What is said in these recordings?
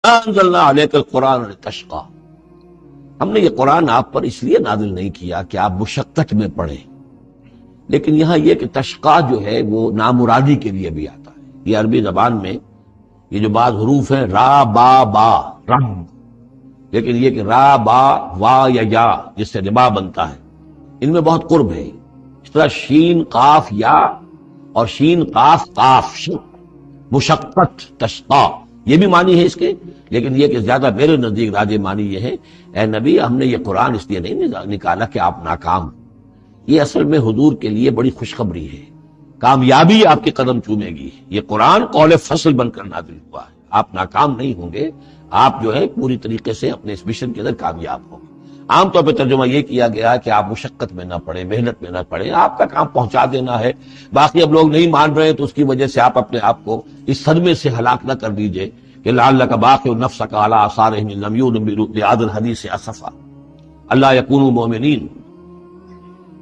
انزلنا علیک القرآن لتشقى، ہم نے یہ قرآن آپ پر اس لیے نازل نہیں کیا کہ آپ مشقت میں پڑھیں، لیکن یہاں یہ کہ تشقا جو ہے وہ نامرادی کے لیے بھی آتا ہے۔ یہ عربی زبان میں یہ جو بعض حروف ہیں را با با رب، لیکن یہ کہ را با وا یا جس سے ربا بنتا ہے، ان میں بہت قرب ہے۔ اس طرح شین قاف یا اور شین قاف قاف مشقت تشقا، یہ بھی معنی ہے اس کے، لیکن یہ کہ زیادہ میرے نزدیک راجح معنی یہ ہے، اے نبی ہم نے یہ قرآن اس لیے نہیں نکالا کہ آپ ناکام، یہ اصل میں حضور کے لیے بڑی خوشخبری ہے، کامیابی آپ کے قدم چومے گی۔ یہ قرآن قول فصل بن کر نازل ہوا ہے، آپ ناکام نہیں ہوں گے، آپ جو ہے پوری طریقے سے اپنے اس مشن کے اندر کامیاب ہوں گے۔ عام طور پہ ترجمہ یہ کیا گیا کہ آپ مشقت میں نہ پڑیں، محنت میں نہ پڑیں، آپ کا کام پہنچا دینا ہے، باقی اب لوگ نہیں مان رہے تو اس کی وجہ سے آپ اپنے آپ کو اس صدمے سے ہلاک نہ کر دیجئے کہ لعلک باخع نفسک علی آثارہم ان لم یؤمنوا بہذا الحدیث اسفا الا یکونوا مؤمنین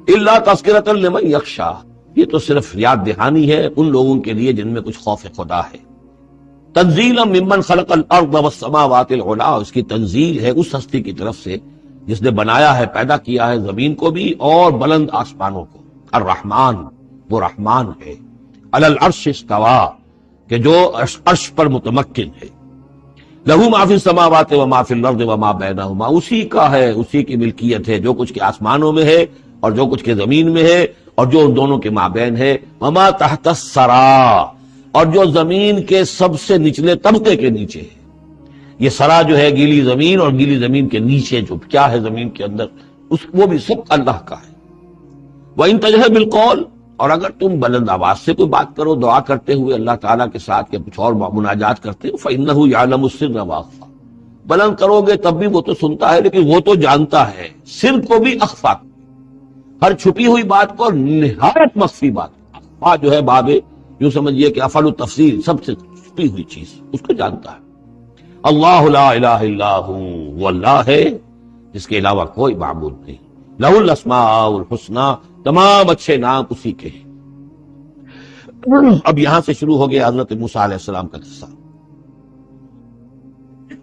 الا تذکرۃ لمن یخشی، یہ تو صرف یاد دہانی ہے ان لوگوں کے لیے جن میں کچھ خوف خدا ہے۔ تنزیلا ممن خلق الارض والسماوات العلی، اس کی تنزیل ہے اس ہستی کی طرف سے جس نے بنایا ہے، پیدا کیا ہے زمین کو بھی اور بلند آسمانوں کو۔ الرحمن، وہ رحمان ہے، علی العرش استویٰ، کہ جو عرش پر متمکن ہے۔ لہ ما فی السماوات وما فی الارض وما بینہما، اسی کا ہے، اسی کی ملکیت ہے جو کچھ کے آسمانوں میں ہے اور جو کچھ کے زمین میں ہے اور جو ان دونوں کے مابین ہے۔ وما تحت الثری، اور جو زمین کے سب سے نچلے طبقے کے نیچے ہے۔ یہ سرا جو ہے گیلی زمین، اور گیلی زمین کے نیچے جو کیا ہے زمین کے اندر، وہ بھی سب اللہ کا ہے۔ وَإِن تَجْهَرْ بِالْقَوْلِ، اور اگر تم بلند آواز سے کوئی بات کرو دعا کرتے ہوئے اللہ تعالیٰ کے ساتھ یا کچھ اور مناجات کرتے ہو، فَإِنَّهُ يَعْلَمُ السِّرَّ وَأَخْفَى، بلند کرو گے تب بھی وہ تو سنتا ہے، لیکن وہ تو جانتا ہے سر کو بھی اخفا، ہر چھپی ہوئی بات کو، اور نہایت مخفی بات، اخفا جو ہے باب یوں سمجھیے کہ افعل التفصیل، سب سے چھپی ہوئی چیز اس کو جانتا ہے۔ اللہ لا الہ الا ہو، وہ اللہ ہے جس کے علاوہ کوئی معبود نہیں۔ لہ الاسماء الحسنی، تمام اچھے نام اسی کے ہیں۔ اب یہاں سے شروع ہو گیا حضرت موسیٰ علیہ السلام کا قصہ۔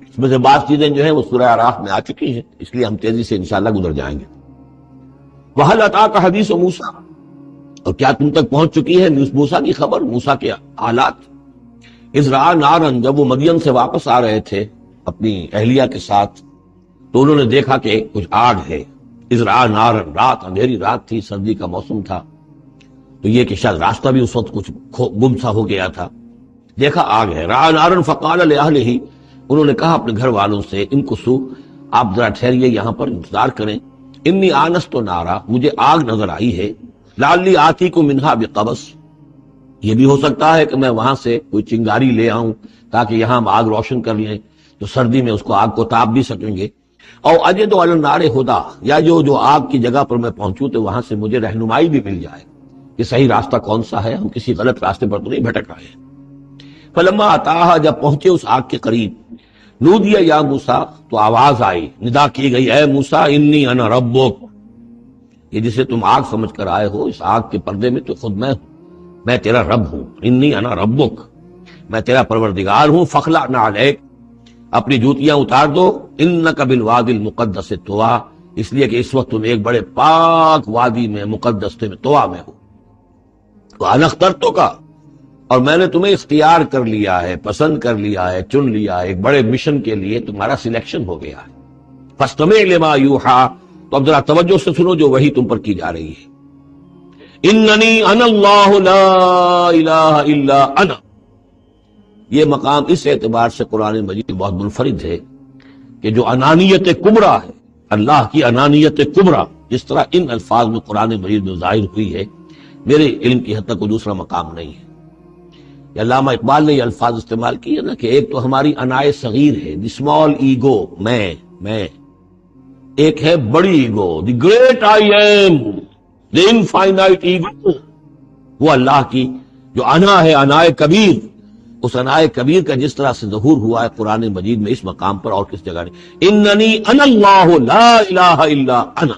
اس میں سے بعض چیزیں جو ہیں وہ سورہ اعراف میں آ چکی ہیں، اس لیے ہم تیزی سے انشاءاللہ گزر جائیں گے۔ وَهَلْ أَتَاكَ حَدِيثُ مُوسَىٰ، اور کیا تم تک پہنچ چکی ہے موسیٰ کی خبر، موسیٰ کے حالات۔ اذ رأى نارا، جب وہ مدین سے واپس آ رہے تھے اپنی اہلیہ کے ساتھ تو انہوں نے دیکھا کہ کچھ آگ ہے۔ اذ رأى نارا، رات، اندھیری رات تھی، سردی کا موسم تھا، تو یہ کہ شاید راستہ بھی اس وقت کچھ گم سا ہو گیا تھا، دیکھا آگ ہے۔ رأى نارا فقال لأهله، انہوں نے کہا اپنے گھر والوں سے، امکثوا، آپ ذرا ٹھہریے یہاں پر انتظار کریں، انی آنست نارا، مجھے آگ نظر آئی ہے، لعلی آتیکم منہا بقبس، یہ بھی ہو سکتا ہے کہ میں وہاں سے کوئی چنگاری لے آؤں تاکہ یہاں ہم آگ روشن کر لیں تو سردی میں اس کو آگ کو تاپ بھی سکیں گے، اور اجد علی النار ہدا، یا جو آگ کی جگہ پر میں پہنچوں تو وہاں سے مجھے رہنمائی بھی مل جائے کہ صحیح راستہ کون سا ہے، ہم کسی غلط راستے پر تو نہیں بھٹک رہے ہیں۔ فلما اتاہا، جب پہنچے اس آگ کے قریب، نودی یا موسیٰ، تو آواز آئی، ندا کی گئی، اے موسیٰ انی انا ربک، یہ جسے تم آگ سمجھ کر آئے ہو، اس آگ کے پردے میں تو خود میں ہوں، میں تیرا رب ہوں، انی انا ربک، میں تیرا پروردگار ہوں، فخلع نعلیک، اپنی جوتیاں اتار دو، انک بالوادی المقدس طویٰ، اس لیے کہ اس وقت تم ایک بڑے پاک وادی میں، مقدس میں، طویٰ میں ہو، وانا اخترتک، اور میں نے تمہیں اختیار کر لیا ہے، پسند کر لیا ہے، چن لیا ہے، ایک بڑے مشن کے لیے تمہارا سلیکشن ہو گیا ہے۔ فاستمع لما یوحیٰ، تو اب ذرا توجہ سے سنو جو وحی تم پر کی جا رہی ہے۔ اننی انا اللہ لا الہ الا انا، یہ مقام اس اعتبار سے قرآن مجید بہت منفرد ہے کہ جو انانیت کبریٰ ہے، اللہ کی انانیت کبریٰ، جس طرح ان الفاظ میں قرآن مجید میں ظاہر ہوئی ہے، میرے علم کی حد تک کوئی دوسرا مقام نہیں ہے۔ یہ علامہ اقبال نے یہ الفاظ استعمال کیے نا کہ ایک تو ہماری انائے صغیر ہے، دی اسمال ایگو، میں، ایک ہے بڑی ego, the great I am, the infinite ego, وہ اللہ کی جو انا ہے، انائے کبیر، اس انائے کبیر کا جس طرح سے ظہور ہوا ہے قرآن مجید میں اس مقام پر اور کس جگہ نہیں۔ اننی انا اللہ لا الہ الا انا،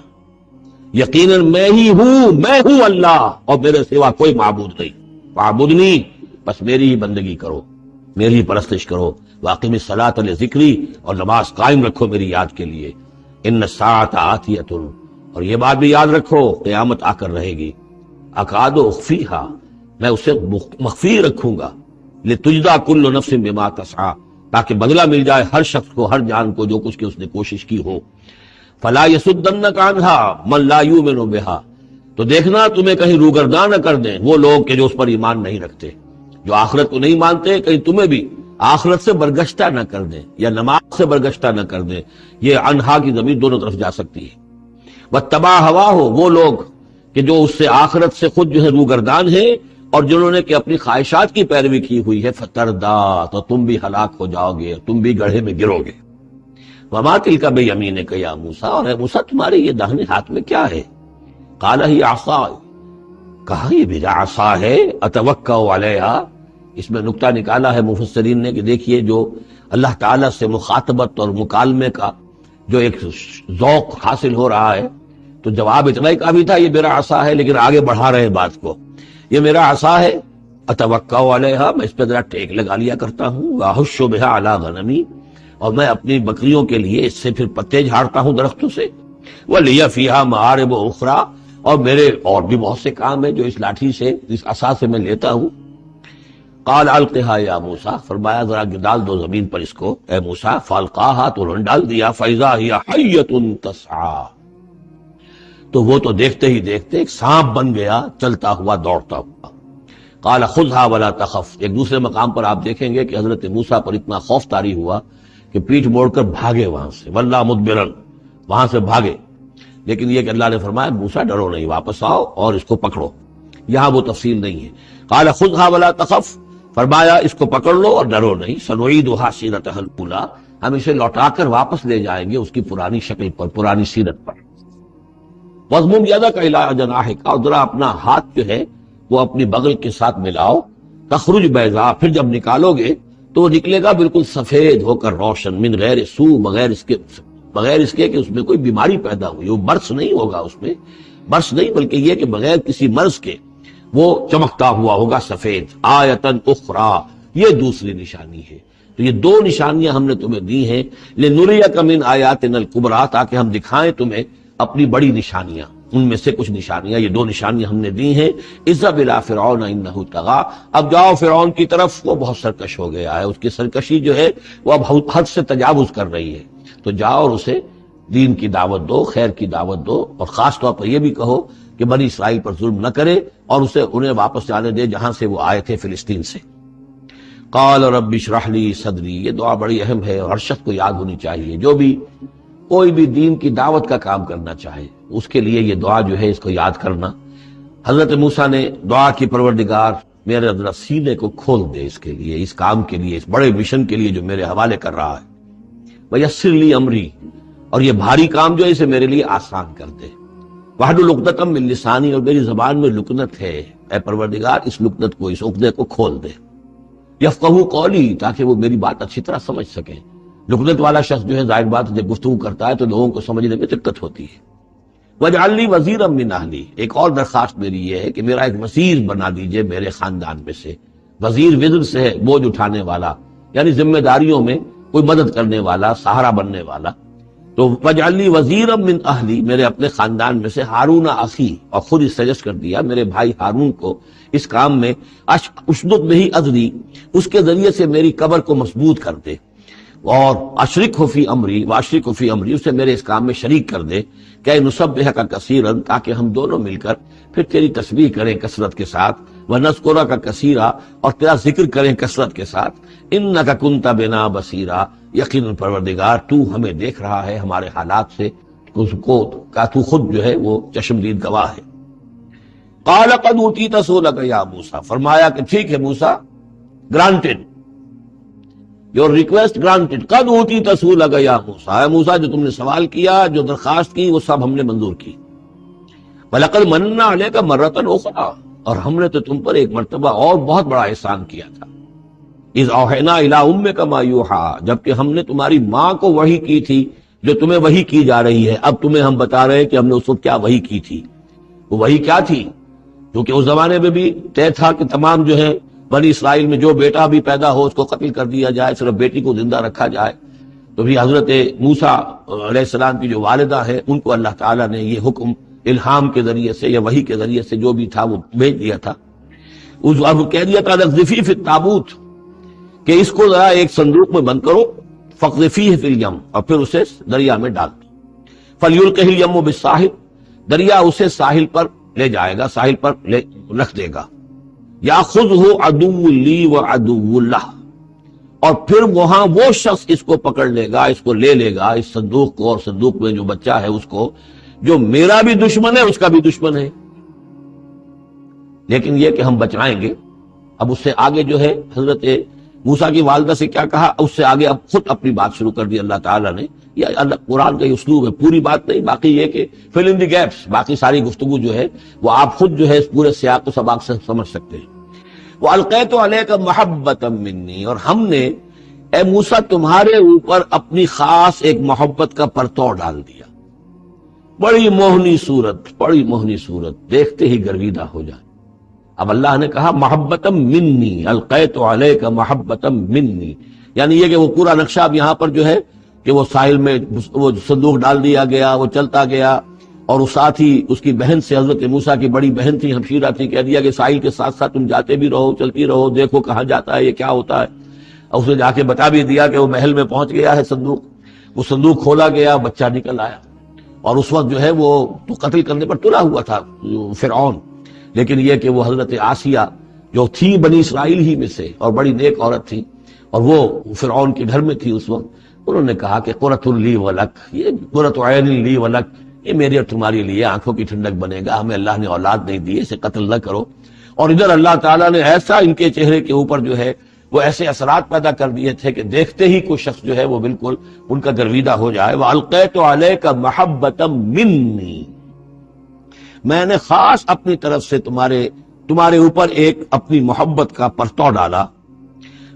یقیناً میں ہی ہوں، میں ہوں اللہ، اور میرے سوا کوئی معبود نہیں، معبودنی، بس میری ہی بندگی کرو، میری ہی پرستش کرو، واقم الصلاۃ لذکری، اور نماز قائم رکھو میری یاد کے لیے، ان الساعۃ آتیۃ، اور یہ بات بھی یاد رکھو قیامت آ کر رہے گی، اکاد اخفیھا، میں اسے مخفی رکھوں گا، لتجزا کل نفس بما تسعی، تاکہ بدلہ مل جائے ہر شخص کو، ہر جان کو جو کچھ کہ اس نے کوشش کی ہو۔ فلا یصدنک عنہا من لا یؤمن بہا، تو دیکھنا تمہیں کہیں روگرداں نہ کر دیں وہ لوگ کہ جو اس پر ایمان نہیں رکھتے، جو آخرت کو نہیں مانتے، کہیں تمہیں بھی آخرت سے برگشتہ نہ کر دیں یا نماز سے برگشتہ نہ کر دیں۔ یہ عنہا کی ضمیر دونوں طرف جا سکتی ہے۔ واتبع ہواہ، وہ لوگ کہ جو اس سے آخرت سے خود جو ہے روگردان ہیں، اور جنہوں نے کہ اپنی خواہشات کی پیروی کی ہوئی ہے، فتردا، تو تم بھی ہلاک ہو جاؤ گے، تم بھی گڑھے میں گرو گے۔ وما تلک بیمینک یا موسیٰ، اور اے موسیٰ تمہارے یہ داہنے ہاتھ میں کیا ہے؟ قال ہی عصا، کہا یہ میرا عصا ہے، اتوکا علیہا۔ اس میں نکتہ نکالا ہے مفسرین نے کہ دیکھیے جو اللہ تعالیٰ سے مخاطبت اور مکالمے کا جو ایک ذوق حاصل ہو رہا ہے، تو جواب اتنا ہی کافی تھا یہ میرا عصا ہے، لیکن آگے بڑھا رہے بات کو، یہ میرا عصا ہے، اتوکا علیہا، میں اس پہ ذرا ٹیک لگا لیا کرتا ہوں، واحش بہا علی غنمی، اور میں اپنی بکریوں کے لیے اس سے پھر پتے جھاڑتا ہوں درختوں سے، وَلِيَ فِيهَا مَآرِبُ أُخْرَى، اور میرے اور بھی بہت سے کام ہیں جو اس لاٹھی سے، اس عصا سے میں لیتا ہوں۔ قال القها یا موسیٰ، فرمایا ذرا ڈال دو زمین پر اس کو اے موسیٰ، فالقاها، تو انہوں نے ڈال دیا، فَإِذَا هِيَ حَيَّةٌ تَسْعَىٰ، تو وہ تو دیکھتے ہی دیکھتے ایک سانپ بن گیا، چلتا ہوا دوڑتا ہوا۔ قال خذها ولا تخف، ایک دوسرے مقام پر آپ دیکھیں گے کہ حضرت موسیٰ پر اتنا خوف طاری ہوا کہ پیٹھ موڑ کر بھاگے وہاں سے، وَلَّا مُدْبِرًا، وہاں سے بھاگے، لیکن یہ کہ اللہ نے فرمایا موسیٰ ڈرو نہیں، واپس آؤ اور اس کو پکڑو، یہاں وہ تفصیل نہیں ہے۔ قال خذها ولا تخف، فرمایا اس کو پکڑ لو اور ڈرو نہیں، سنعیدها سیرتها الاولى، ہم اسے لوٹا کر واپس لے جائیں گے اس کی پرانی شکل پر، پرانی سیرت پر۔ وَاضْمُمْ يَدَكَ إِلَىٰ جَنَاحِكَ، اور ذرا اپنا ہاتھ جو ہے وہ اپنی بغل کے ساتھ ملاؤ، تخرج بیضاء، پھر جب نکالو گے تو وہ نکلے گا بالکل سفید ہو کر روشن، من غیر سو، بغیر اس کے کہ اس میں کوئی بیماری پیدا ہوئی، وہ برس نہیں ہوگا، اس میں برس نہیں بلکہ یہ کہ بغیر کسی مرض کے وہ چمکتا ہوا ہوگا سفید۔ آیتن اخری، یہ دوسری نشانی ہے۔ تو یہ دو نشانیاں ہم نے تمہیں دی ہیں، لنریک من آیاتنا الکبریٰ، تاکہ ہم دکھائیں تمہیں اپنی بڑی نشانیاں، ان میں سے کچھ نشانیاں، یہ دو نشانیاں ہم نے دی ہیں۔ اذهب الى فرعون انه طغى، اب جاؤ فرعون کی طرف، وہ بہت سرکش ہو گیا ہے، اس کی سرکشی جو ہے وہ اب حد سے تجاوز کر رہی ہے، تو جاؤ اور اسے دین کی دعوت دو، خیر کی دعوت دو، اور خاص طور پر یہ بھی کہو کہ بنی اسرائیل پر ظلم نہ کرے، اور اسے انہیں واپس جانے دے جہاں سے وہ آئے تھے، فلسطین سے۔ قال رب اشرح لی صدری، یہ دعا بڑی اہم ہے اور ہر شخص کو یاد ہونی چاہیے، جو بھی کوئی بھی دین کی دعوت کا کام کرنا چاہے اس کے لیے یہ دعا جو ہے اس کو یاد کرنا۔ حضرت موسیٰ نے دعا کی، پروردگار میرے ذرا سینے کو کھول دے اس کے لیے، اس کام کے لیے، اس بڑے مشن کے لیے جو میرے حوالے کر رہا ہے، ویسر لی امری، اور یہ بھاری کام جو ہے اسے میرے لیے آسان کر دے، واحلل عقدۃ من لسانی، اور میری زبان میں لکنت ہے، اے پروردگار اس لکنت کو، اس عقدے کو کھول دے، یفقہوا قولی، تاکہ وہ میری بات اچھی طرح سمجھ سکیں۔ لکنت والا شخص جو ہے ظاہر بات جب گفتگو کرتا ہے تو لوگوں کو سمجھنے میں دقت ہوتی ہے۔ وَاجْعَلْ لِي وَزِيرًا مِّنْ أَهْلِي، ایک اور درخواست میری یہ ہے کہ میرا ایک وزیر بنا دیجئے میرے خاندان میں سے۔ وزیر وزر سے ہے بوجھ اٹھانے والا، یعنی ذمہ داریوں میں کوئی مدد کرنے والا، سہارا بننے والا۔ تو وَاجْعَلْ لِي وَزِيرًا مِّنْ أَهْلِي، میرے اپنے خاندان میں سے، ہارون اخی، اور خود اس سجسٹ کر دیا میرے بھائی ہارون کو اس کام میں، اشدد بہ اذری، اس کے ذریعے سے میری قبر کو مضبوط کر دے، اور اشرکہ فی امری، واشرکہ فی امری، اسے میرے اس کام میں شریک کر دے، کہ نسبحک کثیرا، تاکہ ہم دونوں مل کر پھر تیری تسبیح کریں کثرت کے ساتھ، ونذکرک کثیرا، اور تیرا ذکر کریں کثرت کے ساتھ، انک کنت بنا بصیرا، یقیناً پروردگار تو ہمیں دیکھ رہا ہے، ہمارے حالات سے اس کو کا تو خود جو ہے وہ چشمدید گواہ ہے۔ قال قد اوتیت سؤلک یا موسیٰ، فرمایا کہ ٹھیک ہے موسیٰ، گرانٹڈ، your request granted، قد اوتیت سؤلک یا موسیٰ، اے موسیٰ جو تم نے سوال کیا، جو درخواست کی، وہ سب ہم نے منظور کی۔ وَلَقَدْ مَنَّا عَلَيْكَ مَرَّةً أُخْرَىٰ، اور ہم نے تو تم پر ایک مرتبہ اور بہت بڑا احسان کیا تھا۔ اِذْ أَوْحَيْنَا إِلَىٰ أُمِّكَ مَا يُوحَىٰ، جبکہ ہم نے تمہاری ماں کو وحی کی تھی جو تمہیں وحی کی جا رہی ہے۔ اب تمہیں ہم بتا رہے ہیں کہ ہم نے اس وقت کیا وحی کی تھی۔ وہ وحی کیا تھی؟ کیونکہ اس زمانے میں بھی طے تھا کہ تمام جو ہے بنی اسرائیل میں جو بیٹا بھی پیدا ہو اس کو قتل کر دیا جائے، صرف بیٹی کو زندہ رکھا جائے۔ تو بھی حضرت موسیٰ علیہ السلام کی جو والدہ ہے ان کو اللہ تعالیٰ نے یہ حکم الہام کے ذریعے سے یا وحی کے ذریعے سے جو بھی تھا وہ بھیج دیا تھا۔ اب کہہ دیا تھا اقذفیہ فی التابوت، کہ اس کو ذرا ایک صندوق میں بند کرو، فاقذفیہ فی الیم، اور پھر اسے دریا میں ڈال دو، فلیلقہ الیم بالساحل، دریا اسے ساحل پر لے جائے گا، ساحل پر رکھ دے گا۔ یاخذہ عدو لی وعدو لہ، اور پھر وہاں وہ شخص اس کو پکڑ لے گا، اس کو لے لے گا، اس صندوق کو، اور صندوق میں جو بچہ ہے اس کو، جو میرا بھی دشمن ہے اس کا بھی دشمن ہے۔ لیکن یہ کہ ہم بچائیں گے۔ اب اس سے آگے جو ہے حضرت موسیٰ کی والدہ سے کیا کہا، اس سے آگے اب خود اپنی بات شروع کر دی اللہ تعالیٰ نے۔ یہ اللہ قرآن کا یہ اسلوب ہے، پوری بات نہیں، باقی یہ کہ فل ان دی گیپس، باقی ساری گفتگو جو ہے وہ آپ خود جو ہے اس پورے سیاق و سباق سے سمجھ سکتے ہیں۔ وَأَلْقَيْتُ عَلَيْكَ مَحَبَّةً مِّنِّي، اور ہم نے اے موسیٰ تمہارے اوپر اپنی خاص ایک محبت کا پرتو ڈال دیا۔ بڑی موہنی صورت، بڑی موہنی صورت، دیکھتے ہی گرویدہ ہو جائے۔ اب اللہ نے کہا محبتم منی، القیت علیک محبتم منی، یعنی یہ کہ وہ پورا نقشہ اب یہاں پر جو ہے کہ وہ ساحل میں وہ صندوق ڈال دیا گیا، وہ چلتا گیا، اور اس ساتھ ہی اس کی بہن سے، حضرت موسیٰ کی بڑی بہن تھی، ہمشیرہ تھی، کہہ دیا کہ ساحل کے ساتھ ساتھ تم جاتے بھی رہو، چلتی رہو، دیکھو کہاں جاتا ہے، یہ کیا ہوتا ہے۔ اور اسے جا کے بتا بھی دیا کہ وہ محل میں پہنچ گیا ہے صندوق۔ وہ صندوق کھولا گیا، بچہ نکل آیا، اور اس وقت جو ہے وہ تو قتل کرنے پر تلا ہوا تھا فرعون، لیکن یہ کہ وہ حضرت آسیہ جو تھی بنی اسرائیل ہی میں سے اور بڑی نیک عورت تھی، اور وہ فرعون کے گھر میں تھی اس وقت، انہوں نے کہا کہ قرۃ لی ولک، یہ قرۃ عین لی ولک، یہ میری اور تمہاری لیے آنکھوں کی ٹھنڈک بنے گا، ہمیں اللہ نے اولاد نہیں دی، اسے قتل نہ کرو۔ اور ادھر اللہ تعالیٰ نے ایسا ان کے چہرے کے اوپر جو ہے وہ ایسے اثرات پیدا کر دیے تھے کہ دیکھتے ہی کوئی شخص جو ہے وہ بالکل ان کا گرویدہ ہو جائے۔ وَأَلْقَيْتُ عَلَيْكَ مَحَبَّةً مِّنِّي، میں نے خاص اپنی طرف سے تمہارے اوپر ایک اپنی محبت کا پرتو ڈالا۔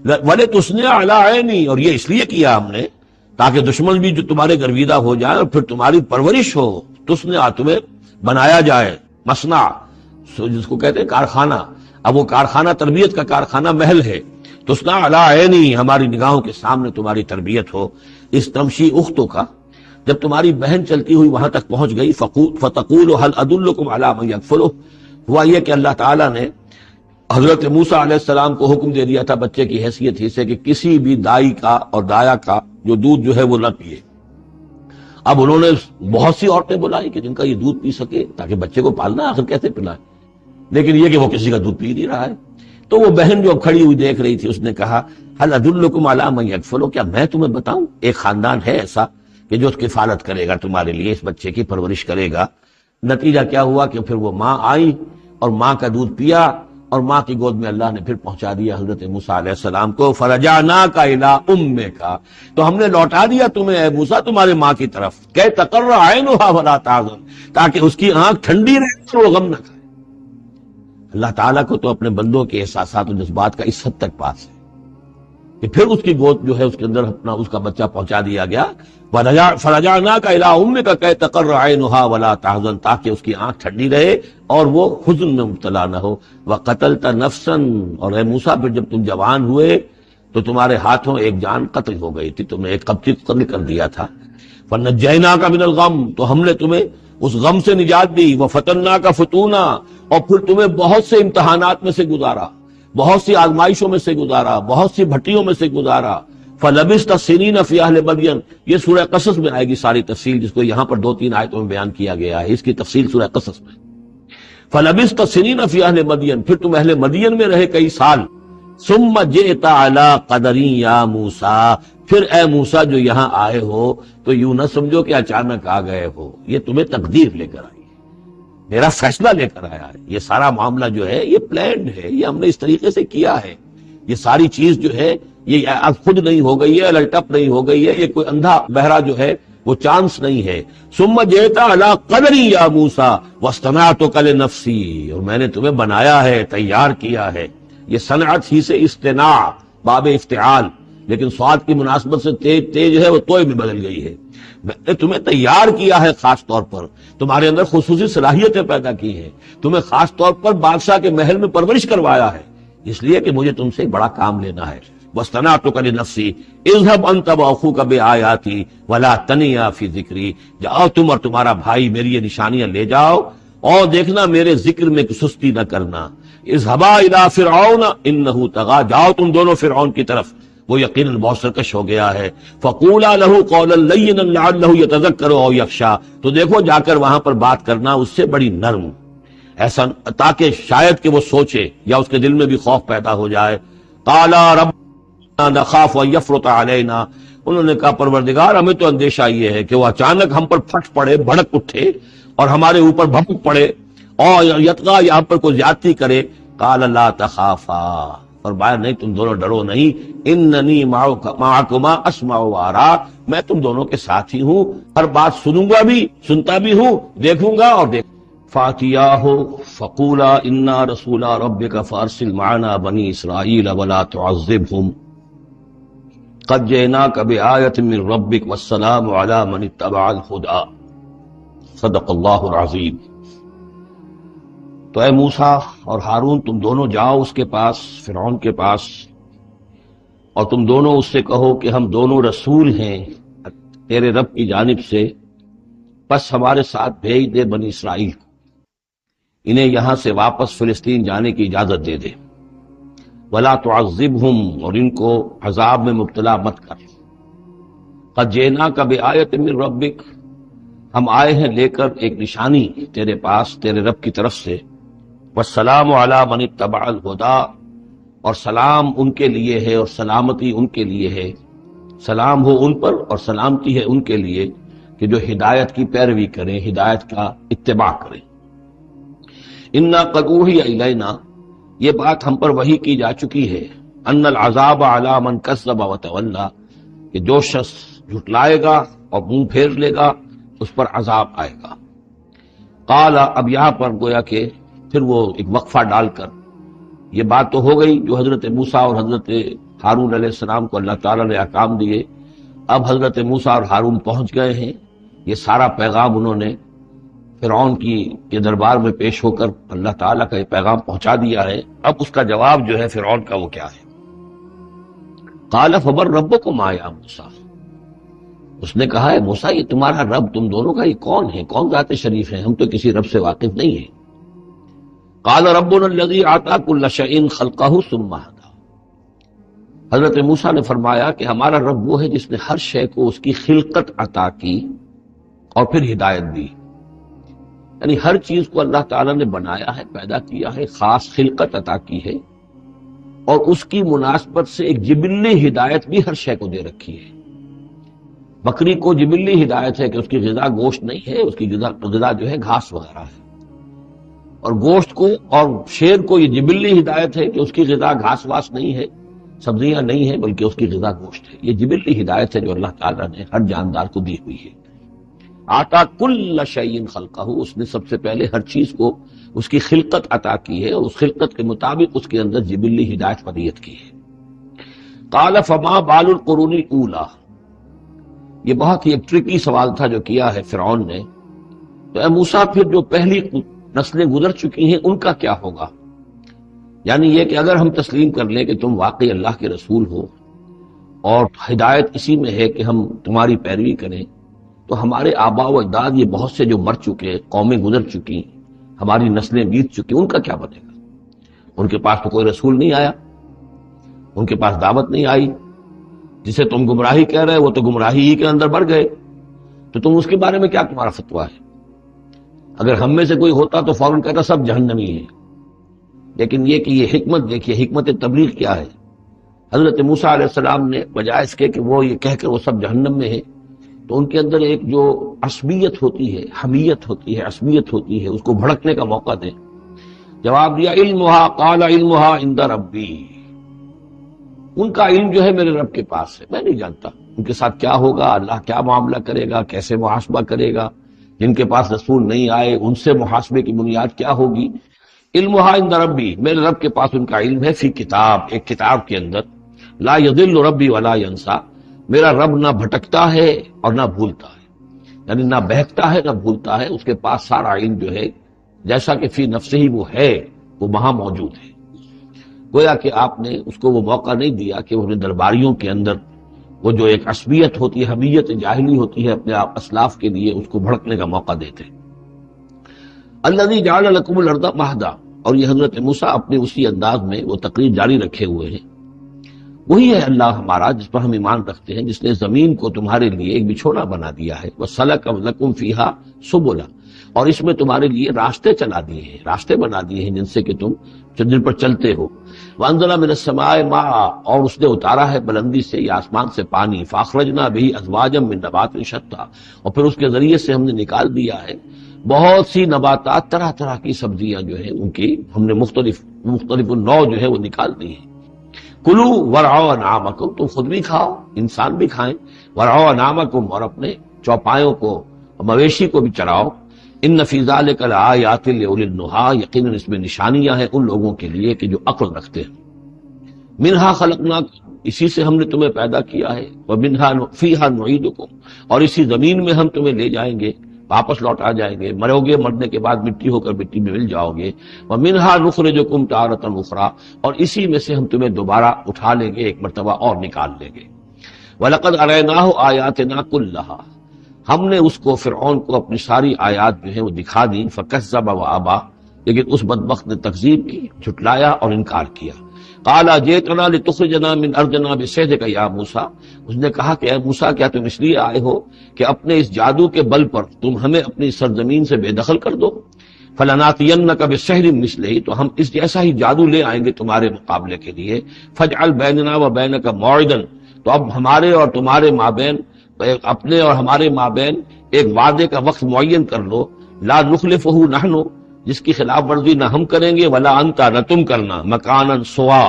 وَلِتُصْنِعَ عَلَىٰ عَيْنِي، اور یہ اس لیے کیا ہم نے تاکہ دشمن بھی جو تمہارے گرویدہ ہو جائے اور پھر تمہاری پرورش ہو۔ تُصْنِعَ، تمہیں بنایا جائے، مصنع جس کو کہتے ہیں کارخانہ، اب وہ کارخانہ تربیت کا کارخانہ محل ہے۔ تُصْنَعَ عَلَىٰ عَيْنِي، ہماری نگاہوں کے سامنے تمہاری تربیت ہو۔ اس تمشی اختوں کا، جب تمہاری بہن چلتی ہوئی وہاں تک پہنچ گئی، فَتَقُولُ هَلْ أَدُلُّكُمْ عَلَىٰ مَن يَكْفُلُهُ، ہوا یہ کہ اللہ تعالیٰ نے حضرت موسیٰ علیہ السلام کو حکم دے دیا تھا بچے کی حیثیت ہی سے کہ کسی بھی دائی کا اور دایا کا جو دودھ جو ہے وہ نہ پیے۔ اب انہوں نے بہت سی عورتیں بلائی کہ جن کا یہ دودھ پی سکے، تاکہ بچے کو پالنا آخر کیسے پلائے، لیکن یہ کہ وہ کسی کا دودھ پی نہیں رہا ہے۔ تو وہ بہن جو اب کھڑی ہوئی دیکھ رہی تھی، اس نے کہا هل أدلكم على من يكفله، کیا میں تمہیں بتاؤں ایک خاندان ہے ایسا کہ جو کفالت کرے گا تمہارے لیے، اس بچے کی پرورش کرے گا۔ نتیجہ کیا ہوا کہ پھر وہ ماں آئی اور ماں کا دودھ پیا، اور ماں کی گود میں اللہ نے پھر پہنچا دیا حضرت موسیٰ علیہ السلام کو۔ فرجعناک الی امک، تو ہم نے لوٹا دیا تمہیں اے موسیٰ تمہارے ماں کی طرف، کہ تقر عینھا ولا تحزن، تاکہ اس کی آنکھ ٹھنڈی رہے اور وہ غم نہ کھائے۔ اللہ تعالیٰ کو تو اپنے بندوں کے احساسات و جذبات کا اس حد تک پاس ہے کہ پھر اس کی گود جو ہے اس کے اندر اپنا اس کا بچہ پہنچا دیا گیا۔ فرجعناک الی امک کہ تقر عینھا ولا تحزن، تاکہ اس کی آنکھ ٹھنڈی رہے اور وہ حزن میں مبتلا نہ ہو۔ وقتلت نفسا، اور اے موسیٰ پھر جب تم جوان ہوئے تو تمہارے ہاتھوں ایک جان قتل ہو گئی تھی، تم نے ایک قبطی کو قتل کر دیا تھا۔ فنجیناک من الغم، تو ہم نے تمہیں اس غم سے نجات دی۔ وفتناک فتونا، اور پھر تمہیں بہت سے امتحانات میں سے گزارا، بہت سی آزمائشوں میں سے گزارا، بہت سی بھٹیوں میں سے گزارا۔ فلبثت سنین فی اہل مدین، یہ سورہ قصص میں آئے گی ساری تفصیل، جس کو یہاں پر 2-3 آیتوں میں بیان کیا گیا ہے، اس کی تفصیل سورہ قصص میں۔ فلبثت سنین فی اہل مدین، پھر تم اہل مدین میں رہے کئی سال۔ ثم جئت علی قدری یا موسیٰ، پھر اے موسیٰ جو یہاں آئے ہو تو یوں نہ سمجھو کہ اچانک آ گئے ہو، یہ تمہیں تقدیر لے کر آئی، میرا فیصلہ لے کر آیا ہے۔ یہ سارا معاملہ جو ہے یہ پلانڈ ہے، یہ ہم نے اس طریقے سے کیا ہے، یہ ساری چیز جو ہے یہ اب خود نہیں ہو گئی ہے، الٹ اپ نہیں ہو گئی ہے، یہ کوئی اندھا بہرا جو ہے وہ چانس نہیں ہے۔ ثم جئت علی قدری یا موسیٰ واصطنعتک لنفسی، اور میں نے تمہیں بنایا ہے، تیار کیا ہے۔ یہ صنعت ہی سے اصطناع، باب افتعال، لیکن سواد کی مناسبت سے تیز ہے وہ توئے میں بدل گئی ہے۔ میں نے تمہیں تیار کیا ہے، خاص طور پر تمہارے اندر خصوصی صلاحیتیں پیدا کی ہیں، تمہیں خاص طور پر بادشاہ کے محل میں پرورش کروایا ہے۔ اس لیے کہ مجھے تم سے ایک بڑا کام لینا ہے. وَاصْطَنَعْتُكَ لِنَفْسِي اذْهَبْ أَنْتَ وَأَخُوكَ بِآيَاتِي وَلَا تَنِيَا فِي ذِكْرِي. جاؤ تم اور تمہارا بھائی میری یہ نشانیاں لے جاؤ اور دیکھنا میرے ذکر میں سستی نہ کرنا. اذْهَبَا إِلَىٰ فِرْعَوْنَ إِنَّهُ طَغَىٰ. جاؤ تم دونوں فرعون کی طرف، وہ یقیناً بہت سرکش ہو گیا ہے. فَقُولَا لَهُ قَوْلًا لَيِّنًا لَعَلَّهُ يَتَذَكَّرُ أَوْ يَخْشَىٰ. تو دیکھو جا کر وہاں پر بات کرنا اس سے بڑی نرم، ایسا تاکہ شاید کہ وہ سوچے یا اس کے دل میں بھی خوف پیدا ہو جائے. قَالَا رَبَّنَا نخاف ان یفرط علینا. انہوں نے کہا پروردگار ہمیں تو اندیشہ یہ ہے کہ وہ اچانک ہم پر پھٹ پڑے، بھڑک اٹھے اور ہمارے اوپر بھپک پڑے اور یطغا یہاں پر کوئی زیادتی کرے. قال لا تخافا، فرمایا نہیں تم دونوں ڈرو نہیں. اننی معکما اسمع وارا، میں تم دونوں کے ساتھ ہی ہوں، ہر بات سنوں گا بھی، سنتا بھی ہوں، دیکھوں گا اور دیکھ. فاتیاہ فقولا انا رسول ربک فارسل معنا بنی اسرائیل ولا تعذبهم قد جئناک بآیۃ من ربک والسلام علی من اتبع الہدی. صدق اللہ العظیم. تو اے موسیٰ اور ہارون تم دونوں جاؤ اس کے پاس، فرعون کے پاس، اور تم دونوں اس سے کہو کہ ہم دونوں رسول ہیں تیرے رب کی جانب سے، بس ہمارے ساتھ بھیج دے بنی اسرائیل کو، انہیں یہاں سے واپس فلسطین جانے کی اجازت دے دے. ولا تعذبهم، اور ان کو عذاب میں مبتلا مت کر. قد جئناک بآیۃ من ربک، ہم آئے ہیں لے کر ایک نشانی تیرے پاس تیرے رب کی طرف سے. والسلام علی من اتبع الہدی، اور سلام ان کے لیے ہے اور سلامتی ان کے لیے ہے، سلام ہو ان پر اور سلامتی ہے ان کے لیے کہ جو ہدایت کی پیروی کریں، ہدایت کا اتباع کریں. انا قد اوحی الینا، یہ بات ہم پر وحی کی جا چکی ہے. ان العذاب علی من کذب وتولی، کہ جو شخص جھٹلائے گا اور منہ پھیر لے گا اس پر عذاب آئے گا. قال، اب یہاں پر گویا کہ پھر وہ ایک وقفہ ڈال کر یہ بات تو ہو گئی جو حضرت موسیٰ اور حضرت ہارون علیہ السلام کو اللہ تعالیٰ نے احکام دیے. اب حضرت موسیٰ اور ہارون پہنچ گئے ہیں، یہ سارا پیغام انہوں نے فرعون کے دربار میں پیش ہو کر اللہ تعالیٰ کا یہ پیغام پہنچا دیا ہے. اب اس کا جواب جو ہے فرعون کا وہ کیا ہے. قال فمن ربکم یا موسیٰ، اس نے کہا ہے موسیٰ یہ تمہارا رب تم دونوں کا یہ کون ہے، کون ذات شریف ہے، ہم تو کسی رب سے واقف نہیں ہیں. قال ربنا الذی اعطی کل شیء خلقہ ثم ہدی، حضرت موسیٰ نے فرمایا کہ ہمارا رب وہ ہے جس نے ہر شے کو اس کی خلقت عطا کی اور پھر ہدایت دی. یعنی ہر چیز کو اللہ تعالیٰ نے بنایا ہے، پیدا کیا ہے، خاص خلقت عطا کی ہے، اور اس کی مناسبت سے ایک جبلی ہدایت بھی ہر شے کو دے رکھی ہے. بکری کو جبلی ہدایت ہے کہ اس کی غذا گوشت نہیں ہے، اس کی غذا جو ہے گھاس وغیرہ ہے، اور گوشت کو اور شیر کو یہ جبلی ہدایت ہے کہ اس کی غذا گھاس واس نہیں ہے، سبزیاں نہیں ہیں، بلکہ اس کی غذا گوشت ہے. یہ جبلی ہدایت ہے جو اللہ تعالیٰ نے ہر جاندار کو دی ہوئی ہے. آتا کل شیء خلقہ، اس نے سب سے پہلے ہر چیز کو اس کی خلقت عطا کی ہے اور اس خلقت کے مطابق اس کے اندر جبلی ہدایت ودیت کی ہے. قال فما بال القرون الاولی، یہ بہت ہی ایک ٹرکی سوال تھا جو کیا ہے فرعون نے. تو اے موسیٰ پھر جو پہلی نسلیں گزر چکی ہیں ان کا کیا ہوگا؟ یعنی یہ کہ اگر ہم تسلیم کر لیں کہ تم واقعی اللہ کے رسول ہو اور ہدایت اسی میں ہے کہ ہم تمہاری پیروی کریں، تو ہمارے آباء و اجداد یہ بہت سے جو مر چکے، قومیں گزر چکی، ہماری نسلیں بیت چکی، ان کا کیا بنے گا؟ ان کے پاس تو کوئی رسول نہیں آیا، ان کے پاس دعوت نہیں آئی. جسے تم گمراہی کہہ رہے وہ تو گمراہی ہی کے اندر بڑھ گئے، تو تم اس کے بارے میں کیا تمہارا فتویٰ ہے؟ اگر ہم میں سے کوئی ہوتا تو فوراً کہتا سب جہنمی ہیں. لیکن یہ کہ یہ حکمت دیکھیے، حکمت تبلیغ کیا ہے. حضرت موسیٰ علیہ السلام نے بجائے اس کے کہ وہ یہ کہہ کر وہ سب جہنم میں ہیں، تو ان کے اندر ایک جو عصبیت ہوتی ہے، حمیت ہوتی ہے، عصبیت ہوتی ہے، اس کو بھڑکنے کا موقع دیں. جواب دیا علمھا، قال علمھا عند ربی، ان کا علم جو ہے میرے رب کے پاس ہے، میں نہیں جانتا ان کے ساتھ کیا ہوگا، اللہ کیا معاملہ کرے گا، کیسے محاسبہ کرے گا. جن کے پاس رسول نہیں آئے ان سے محاسبے کی بنیاد کیا ہوگی. علمھا عند ربی، میرے رب کے پاس ان کا علم ہے، فی کتاب، ایک کتاب کے اندر. لا یضل ربی ولا ینسا، میرا رب نہ بھٹکتا ہے اور نہ بھولتا ہے، یعنی نہ بہکتا ہے نہ بھولتا ہے. اس کے پاس سارا علم جو ہے جیسا کہ فی نفسہ ہی وہ ہے، وہ وہاں موجود ہے. گویا کہ آپ نے اس کو وہ موقع نہیں دیا کہ وہ اپنے درباریوں کے اندر وہ جو ایک عصبیت ہوتی ہے، حمیت جاہلی ہوتی ہے اپنے اسلاف کے لیے، اس کو بھڑکنے کا موقع دیتے۔ الذی جعل لکم الارض مہدا، اور یہ حضرت موسیٰ اپنے اسی انداز میں وہ تقریر جاری رکھے ہوئے ہیں۔ وہی ہے اللہ ہمارا جس پر ہم ایمان رکھتے ہیں، جس نے زمین کو تمہارے لیے ایک بچھونا بنا دیا ہے، وَسَلَكَ لَكُمْ فِيهَا سُبُلًا، اور اس میں تمہارے لیے راستے چلا دیے ہیں، راستے بنا دیے ہیں جن سے کہ تم جن پر چلتے ہو۔ وَأَنزَلَ مِنَ السَّمَاءِ مَاءً، اور اس نے اتارا ہے بلندی سے یا آسمان سے پانی، فَأَخْرَجْنَا بِهِ أَزْوَاجًا مِّن نَبَاتٍ شَتَّىٰ، اور پھر اس کے ذریعے سے ہم نے نکال دیا ہے بہت سی نباتات، طرح طرح کی سبزیاں جو ہیں ان کی ہم نے مختلف النوع جو ہے وہ نکال دی ہیں۔ کلو ورعوا انعامکم، تم خود بھی کھاؤ، انسان بھی کھائیں، ورعوا انعامکم، اور اپنے چوپایوں کو، مویشی کو بھی چراؤ۔ ان فی ذلک لآیات لأولی النہی، یقیناً اس میں نشانیاں ہیں ان لوگوں کے لیے کہ جو عقل رکھتے ہیں۔ منہا خلقناکم، اسی سے ہم نے تمہیں پیدا کیا ہے، ومنہا فیہا نعیدکم، اور اسی زمین میں ہم تمہیں لے جائیں گے، واپس لوٹ آ جائیں گے، مرو گے، مرنے کے بعد مٹی ہو کر مٹی میں مل جاؤ گے۔ وَمِنْهَا نُخْرِجُكُمْ تَارَةً أُخْرَىٰ، اور اسی میں سے ہم تمہیں دوبارہ اٹھا لیں گے، ایک مرتبہ اور نکال لیں گے۔ وَلَقَدْ أَرَيْنَاهُ آيَاتِنَا كُلَّهَا، ہم نے اس کو فرعون کو اپنی ساری آیات جو ہیں وہ دکھا دی، فَكَذَّبَ وَأَبَىٰ، لیکن اس بدبخت نے تکذیب کی، جھٹلایا اور انکار کیا۔ قَالَ أَجِئْتَنَا لِتُخْرِجَنَا مِنْ أَرْضِنَا بِسِحْرِكَ يَا مُوسَىٰ، اس نے کہا کہ اے موسیٰ، کیا تم اس لیے آئے ہو کہ اپنے اس جادو کے بل پر تم ہمیں اپنی سرزمین سے بے دخل کر دو؟ فَلَنَأْتِيَنَّكَ بِسِحْرٍ مِّثْلِهِ، تو ہم اس جیسا ہی جادو لے آئیں گے تمہارے مقابلے کے لیے۔ فَاجْعَلْ بَيْنَنَا وَبَيْنَكَ مَوْعِدًا، تو اب ہمارے اور تمہارے مابین، اپنے اور ہمارے مابین ایک وعدے کا وقت معین کر لو، لا نخلفہ نحن، جس کی خلاف ورزی نہ ہم کریں گے، ولا انت، نہ تم کرنا، مکانا سوا،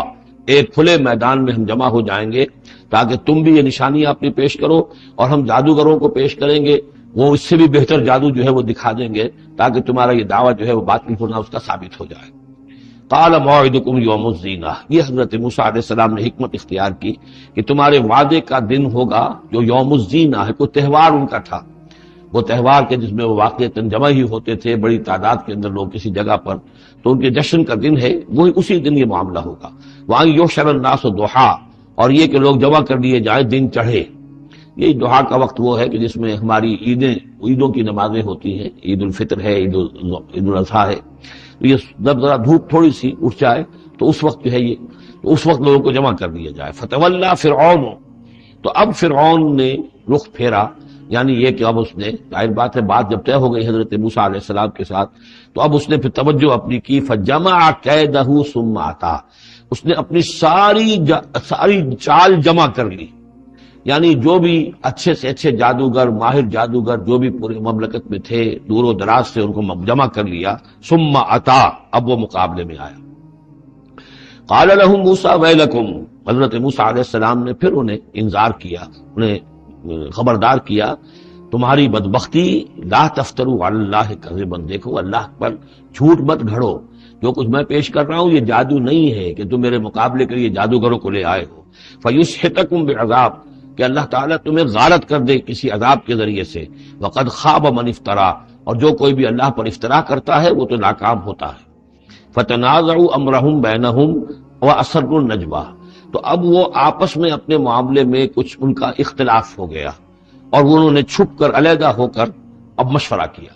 ایک کھلے میدان میں ہم جمع ہو جائیں گے تاکہ تم بھی یہ نشانی اپنی پیش کرو اور ہم جادوگروں کو پیش کریں گے، وہ اس سے بھی بہتر جادو جو ہے وہ دکھا دیں گے تاکہ تمہارا یہ دعویٰ جو ہے وہ باطل ہونا اس کا ثابت ہو جائے۔ قال موعدکم یوم الزینہ، یہ حضرت موسیٰ علیہ السلام نے حکمت اختیار کی کہ تمہارے وعدے کا دن ہوگا جو یوم الزینہ ہے، کوئی تہوار ان کا تھا، وہ تہوار کے جس میں وہ واقعتاً جمع ہی ہوتے تھے بڑی تعداد کے اندر لوگ کسی جگہ پر، تو ان کے جشن کا دن ہے، وہی اسی دن یہ معاملہ ہوگا۔ وہاں یحشر الناس ضحیٰ، اور یہ کہ لوگ جمع کر لیے جائیں دن چڑھے۔ یہی ضحیٰ کا وقت وہ ہے کہ جس میں ہماری عیدوں کی نمازیں ہوتی ہیں، عید الفطر ہے، عید الاضحیٰ ہے، تو یہ جب ذرا دھوپ تھوڑی سی اٹھ جائے تو اس وقت جو ہے یہ، تو اس وقت لوگوں کو جمع کر لیا جائے۔ فتولی فرعون، تو اب فرعون نے رخ پھیرا، یعنی یہ کہ اب اس نے، ظاہر بات ہے بات جب طے ہو گئی حضرت موسیٰ علیہ السلام کے ساتھ، تو اب اس نے پھر توجہ اپنی کی، فجمع کیدہ ثم اتی، اس نے اپنی ساری چال جمع کر لی، یعنی جو بھی اچھے سے اچھے جادوگر، ماہر جادوگر جو بھی پورے مملکت میں تھے، دور و دراز سے ان کو جمع کر لیا۔ ثم اتی، اب وہ مقابلے میں آیا۔ قال لهم موسیٰ ویلکم، حضرت موسیٰ علیہ السلام نے پھر انہیں انذار کیا، انہیں خبردار کیا، تمہاری بدبختی، لا تفتروا علی اللہ کذبا، دیکھو اللہ پر جھوٹ مت گھڑو، جو کچھ میں پیش کر رہا ہوں یہ جادو نہیں ہے کہ تم میرے مقابلے کے لیے جادوگروں کو لے آئے ہو۔ فیسحتکم بعذاب، کہ اللہ تعالیٰ تمہیں غارت کر دے کسی عذاب کے ذریعے سے۔ وقد خاب من افترا، اور جو کوئی بھی اللہ پر افترا کرتا ہے وہ تو ناکام ہوتا ہے۔ فتنازعوا امرهم بینہم واسروا النجوى، تو اب وہ آپس میں اپنے معاملے میں کچھ ان کا اختلاف ہو گیا اور انہوں نے چھپ کر، علیحدہ ہو کر اب مشورہ کیا۔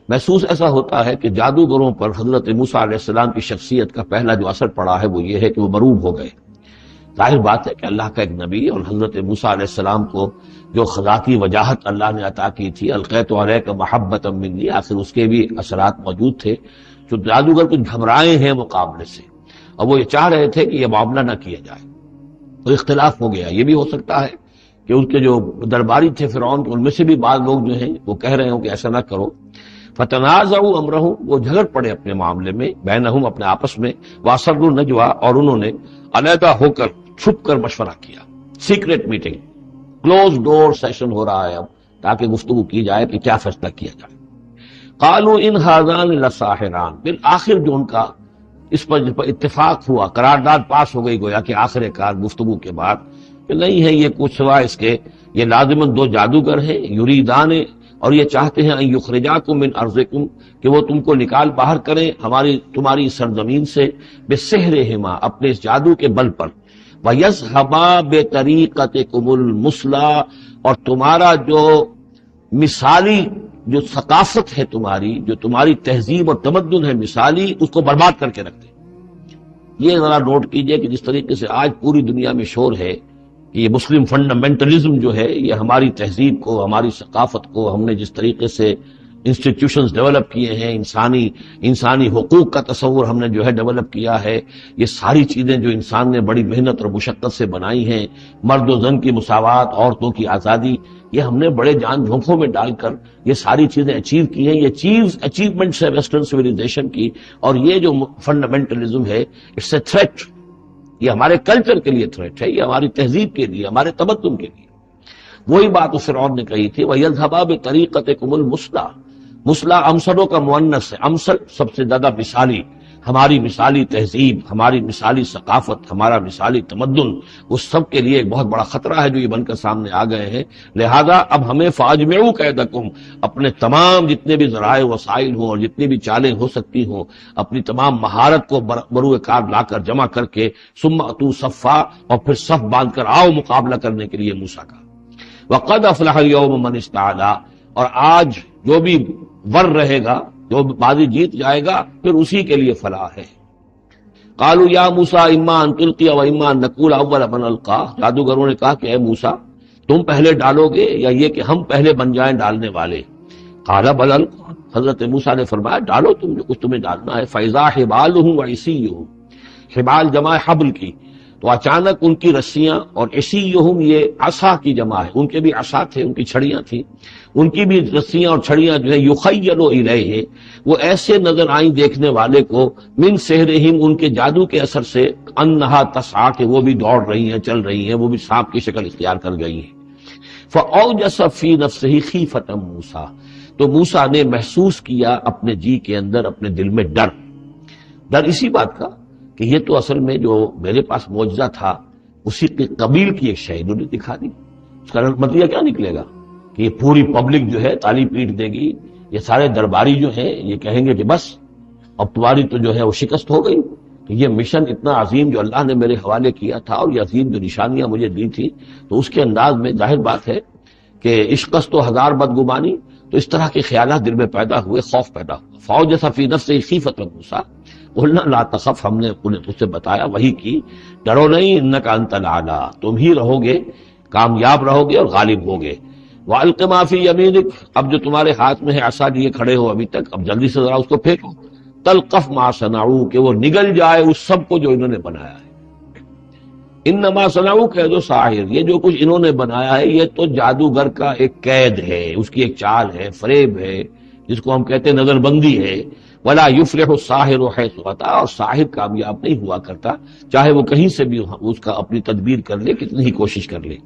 محسوس ایسا ہوتا ہے کہ جادوگروں پر حضرت موسیٰ علیہ السلام کی شخصیت کا پہلا جو اثر پڑا ہے وہ یہ ہے کہ وہ مروب ہو گئے۔ ظاہر بات ہے کہ اللہ کا ایک نبی اور حضرت موسیٰ علیہ السلام کو جو ذاتی وجاہت اللہ نے عطا کی تھی، القیت علیک محبۃ منی، آخر اس کے بھی اثرات موجود تھے، جو جادوگر کچھ گھبرائے ہیں مقابلے سے، اور وہ یہ چاہ رہے تھے کہ یہ معاملہ نہ کیا جائے، تو اختلاف ہو گیا۔ یہ بھی ہو سکتا ہے کہ ان کے جو درباری تھے فرعون کے، ان میں سے بھی بعض لوگ جو ہیں وہ کہہ رہے ہوں کہ ایسا نہ کرو۔ فتنازعوا امرهم، وہ جھگڑ پڑے اپنے معاملے میں، بینہم، اپنے آپس میں، واسروا النجوى، اور انہوں نے علیحدہ ہو کر چھپ کر مشورہ کیا، سیکریٹ میٹنگ، کلوز ڈور سیشن ہو رہا ہے اب، تاکہ گفتگو کی جائے کہ کیا فیصلہ کیا جائے۔ قالوا ان هذان لساحران، بالآخر جو ان کا اس پر اتفاق ہوا، قرارداد پاس ہو گئی گویا کہ آخر کار گفتگو کے بعد، کہ نہیں ہے یہ کچھ سوا اس کے، یہ لازماً دو جادوگر ہیں، یریدان اور یہ چاہتے ہیں ان یخرجاکم من ارضکم کہ وہ تم کو نکال باہر کریں تمہاری سرزمین سے بسحرہما اپنے اس جادو کے بل پر، وَيَذْهَبَا بِطَرِيقَتِكُمُ الْمُثْلَىٰ اور تمہارا جو مثالی جو ثقافت ہے جو تمہاری تہذیب اور تمدن ہے مثالی، اس کو برباد کر کے رکھ دیں۔ یہ ذرا نوٹ کیجئے کہ جس طریقے سے آج پوری دنیا میں شور ہے کہ یہ مسلم فنڈامنٹلزم جو ہے یہ ہماری تہذیب کو، ہماری ثقافت کو، ہم نے جس طریقے سے انسٹیٹیوشنز ڈیولپ کیے ہیں، انسانی حقوق کا تصور ہم نے جو ہے ڈیولپ کیا ہے، یہ ساری چیزیں جو انسان نے بڑی محنت اور مشقت سے بنائی ہیں، مرد و زن کی مساوات، عورتوں کی آزادی، یہ ہم نے بڑے جان جھونکوں میں ڈال کر یہ ساری چیزیں اچیو کی ہیں۔ یہ اچیومنٹس ہے ویسٹرن سویلائزیشن کی، اور یہ جو فنڈامنٹلزم ہے اٹس اے تھریٹ، یہ ہمارے کلچر کے لیے تھریٹ ہے، یہ ہماری تہذیب کے لیے، ہمارے تمدن کے لیے۔ وہی بات اس فرعون نے کہی تھی وَيَذْهَبَا بِطَرِيقَتِكُمُ الْمُثْلَىٰ، مثلا امثلوں کا مؤنث ہے، امثل سب سے زیادہ مثالی، ہماری مثالی تہذیب، ہماری مثالی ثقافت، ہمارا مثالی تمدن، اس سب کے لیے ایک بہت بڑا خطرہ ہے جو یہ بن کر سامنے آ گئے ہیں۔ لہذا اب ہمیں فَأَجْمِعُوا كَيْدَكُمْ، اپنے تمام جتنے بھی ذرائع وسائل ہوں اور جتنی بھی چالیں ہو سکتی ہوں، اپنی تمام مہارت کو بروئے کار لا کر جمع کر کے ثُمَّ أَتُوا صَفًّا، اور پھر صف باندھ کر آؤ مقابلہ کرنے کے لیے موسیٰ کا۔ وَقَدْ أَفْلَحَ الْيَوْمَ مَنِ اسْتَعْلَىٰ، اور آج جو بھی ور رہے گا، جو بازی جیت جائے گا، پھر اسی کے لیے فلاح ہے۔ قالوا یا موسیٰ اما ان تلقی و اما ان نکون اول من القی، جادوگروں نے کہا کہ اے موسیٰ تم پہلے ڈالو گے یا یہ کہ ہم پہلے بن جائیں ڈالنے والے؟ قال بل القوا، حضرت موسیٰ نے فرمایا ڈالو تم جو کچھ تمہیں ڈالنا ہے۔ فاذا حبالهم وعصیهم، حبال جمع حبل کی، تو اچانک ان کی رسیاں، اور عصیہم یہ عصا کی جمع ہے، ان کے بھی عصا تھے، ان کی چھڑیاں تھیں، ان کی بھی رسیاں اور چھڑیاں جو ہے یخیل الیہ، وہ ایسے نظر آئیں دیکھنے والے کو، من سحرہم ان کے جادو کے اثر سے، انہا تسعی کہ وہ بھی دوڑ رہی ہیں، چل رہی ہیں، وہ بھی سانپ کی شکل اختیار کر گئی ہیں۔ فاوجس فی نفسہ خیفۃ موسیٰ، تو موسیٰ نے محسوس کیا اپنے جی کے اندر، اپنے دل میں ڈر اسی بات کا کہ یہ تو اصل میں جو میرے پاس معجزہ تھا اسی کے قبیل کی ایک شے انہوں نے دکھا دی۔ اس کا نتیجہ کیا نکلے گا کہ یہ پوری پبلک جو ہے تالی پیٹ دے گی، یہ سارے درباری جو ہیں یہ کہیں گے کہ بس اب تمہاری تو جو ہے وہ شکست ہو گئی۔ کہ یہ مشن اتنا عظیم جو اللہ نے میرے حوالے کیا تھا اور یہ عظیم جو نشانیاں مجھے دی تھی، تو اس کے انداز میں ظاہر بات ہے کہ عشقست و ہزار بدگمانی، تو اس طرح کے خیالات دل میں پیدا ہوئے، خوف پیدا ہوا۔ فاوجس فی نفسہ خیفۃ موسیٰ قلنا لا تخف، ہم نے انہیں اسے بتایا، وہی کی، ڈرو نہیں، انک انت الاعلی، تم ہی رہو گے، کامیاب رہو گے اور غالب ہوگے۔ وَأَلْقِ مَا فِي يَمِينِكَ، اب جو تمہارے ہاتھ میں ہے عصا لیے کھڑے ہو ابھی تک، اب جلدی سے ذرا اس کو پھینکو، تلقف ما صنعوا، کہ وہ نگل جائے اس سب کو جو انہوں نے بنایا ہے۔ انما صنعوا کید ساحر، یہ جو کچھ انہوں نے بنایا ہے یہ تو جادوگر کا ایک قید ہے، اس کی ایک چال ہے، فریب ہے، جس کو ہم کہتے ہیں نظر بندی ہے۔ ولا یفلح الساحر حیث اتى، اور ساحر کامیاب نہیں ہوا کرتا چاہے وہ کہیں سے بھی اس کا اپنی تدبیر کر لے، کتنی ہی کوشش کر لے۔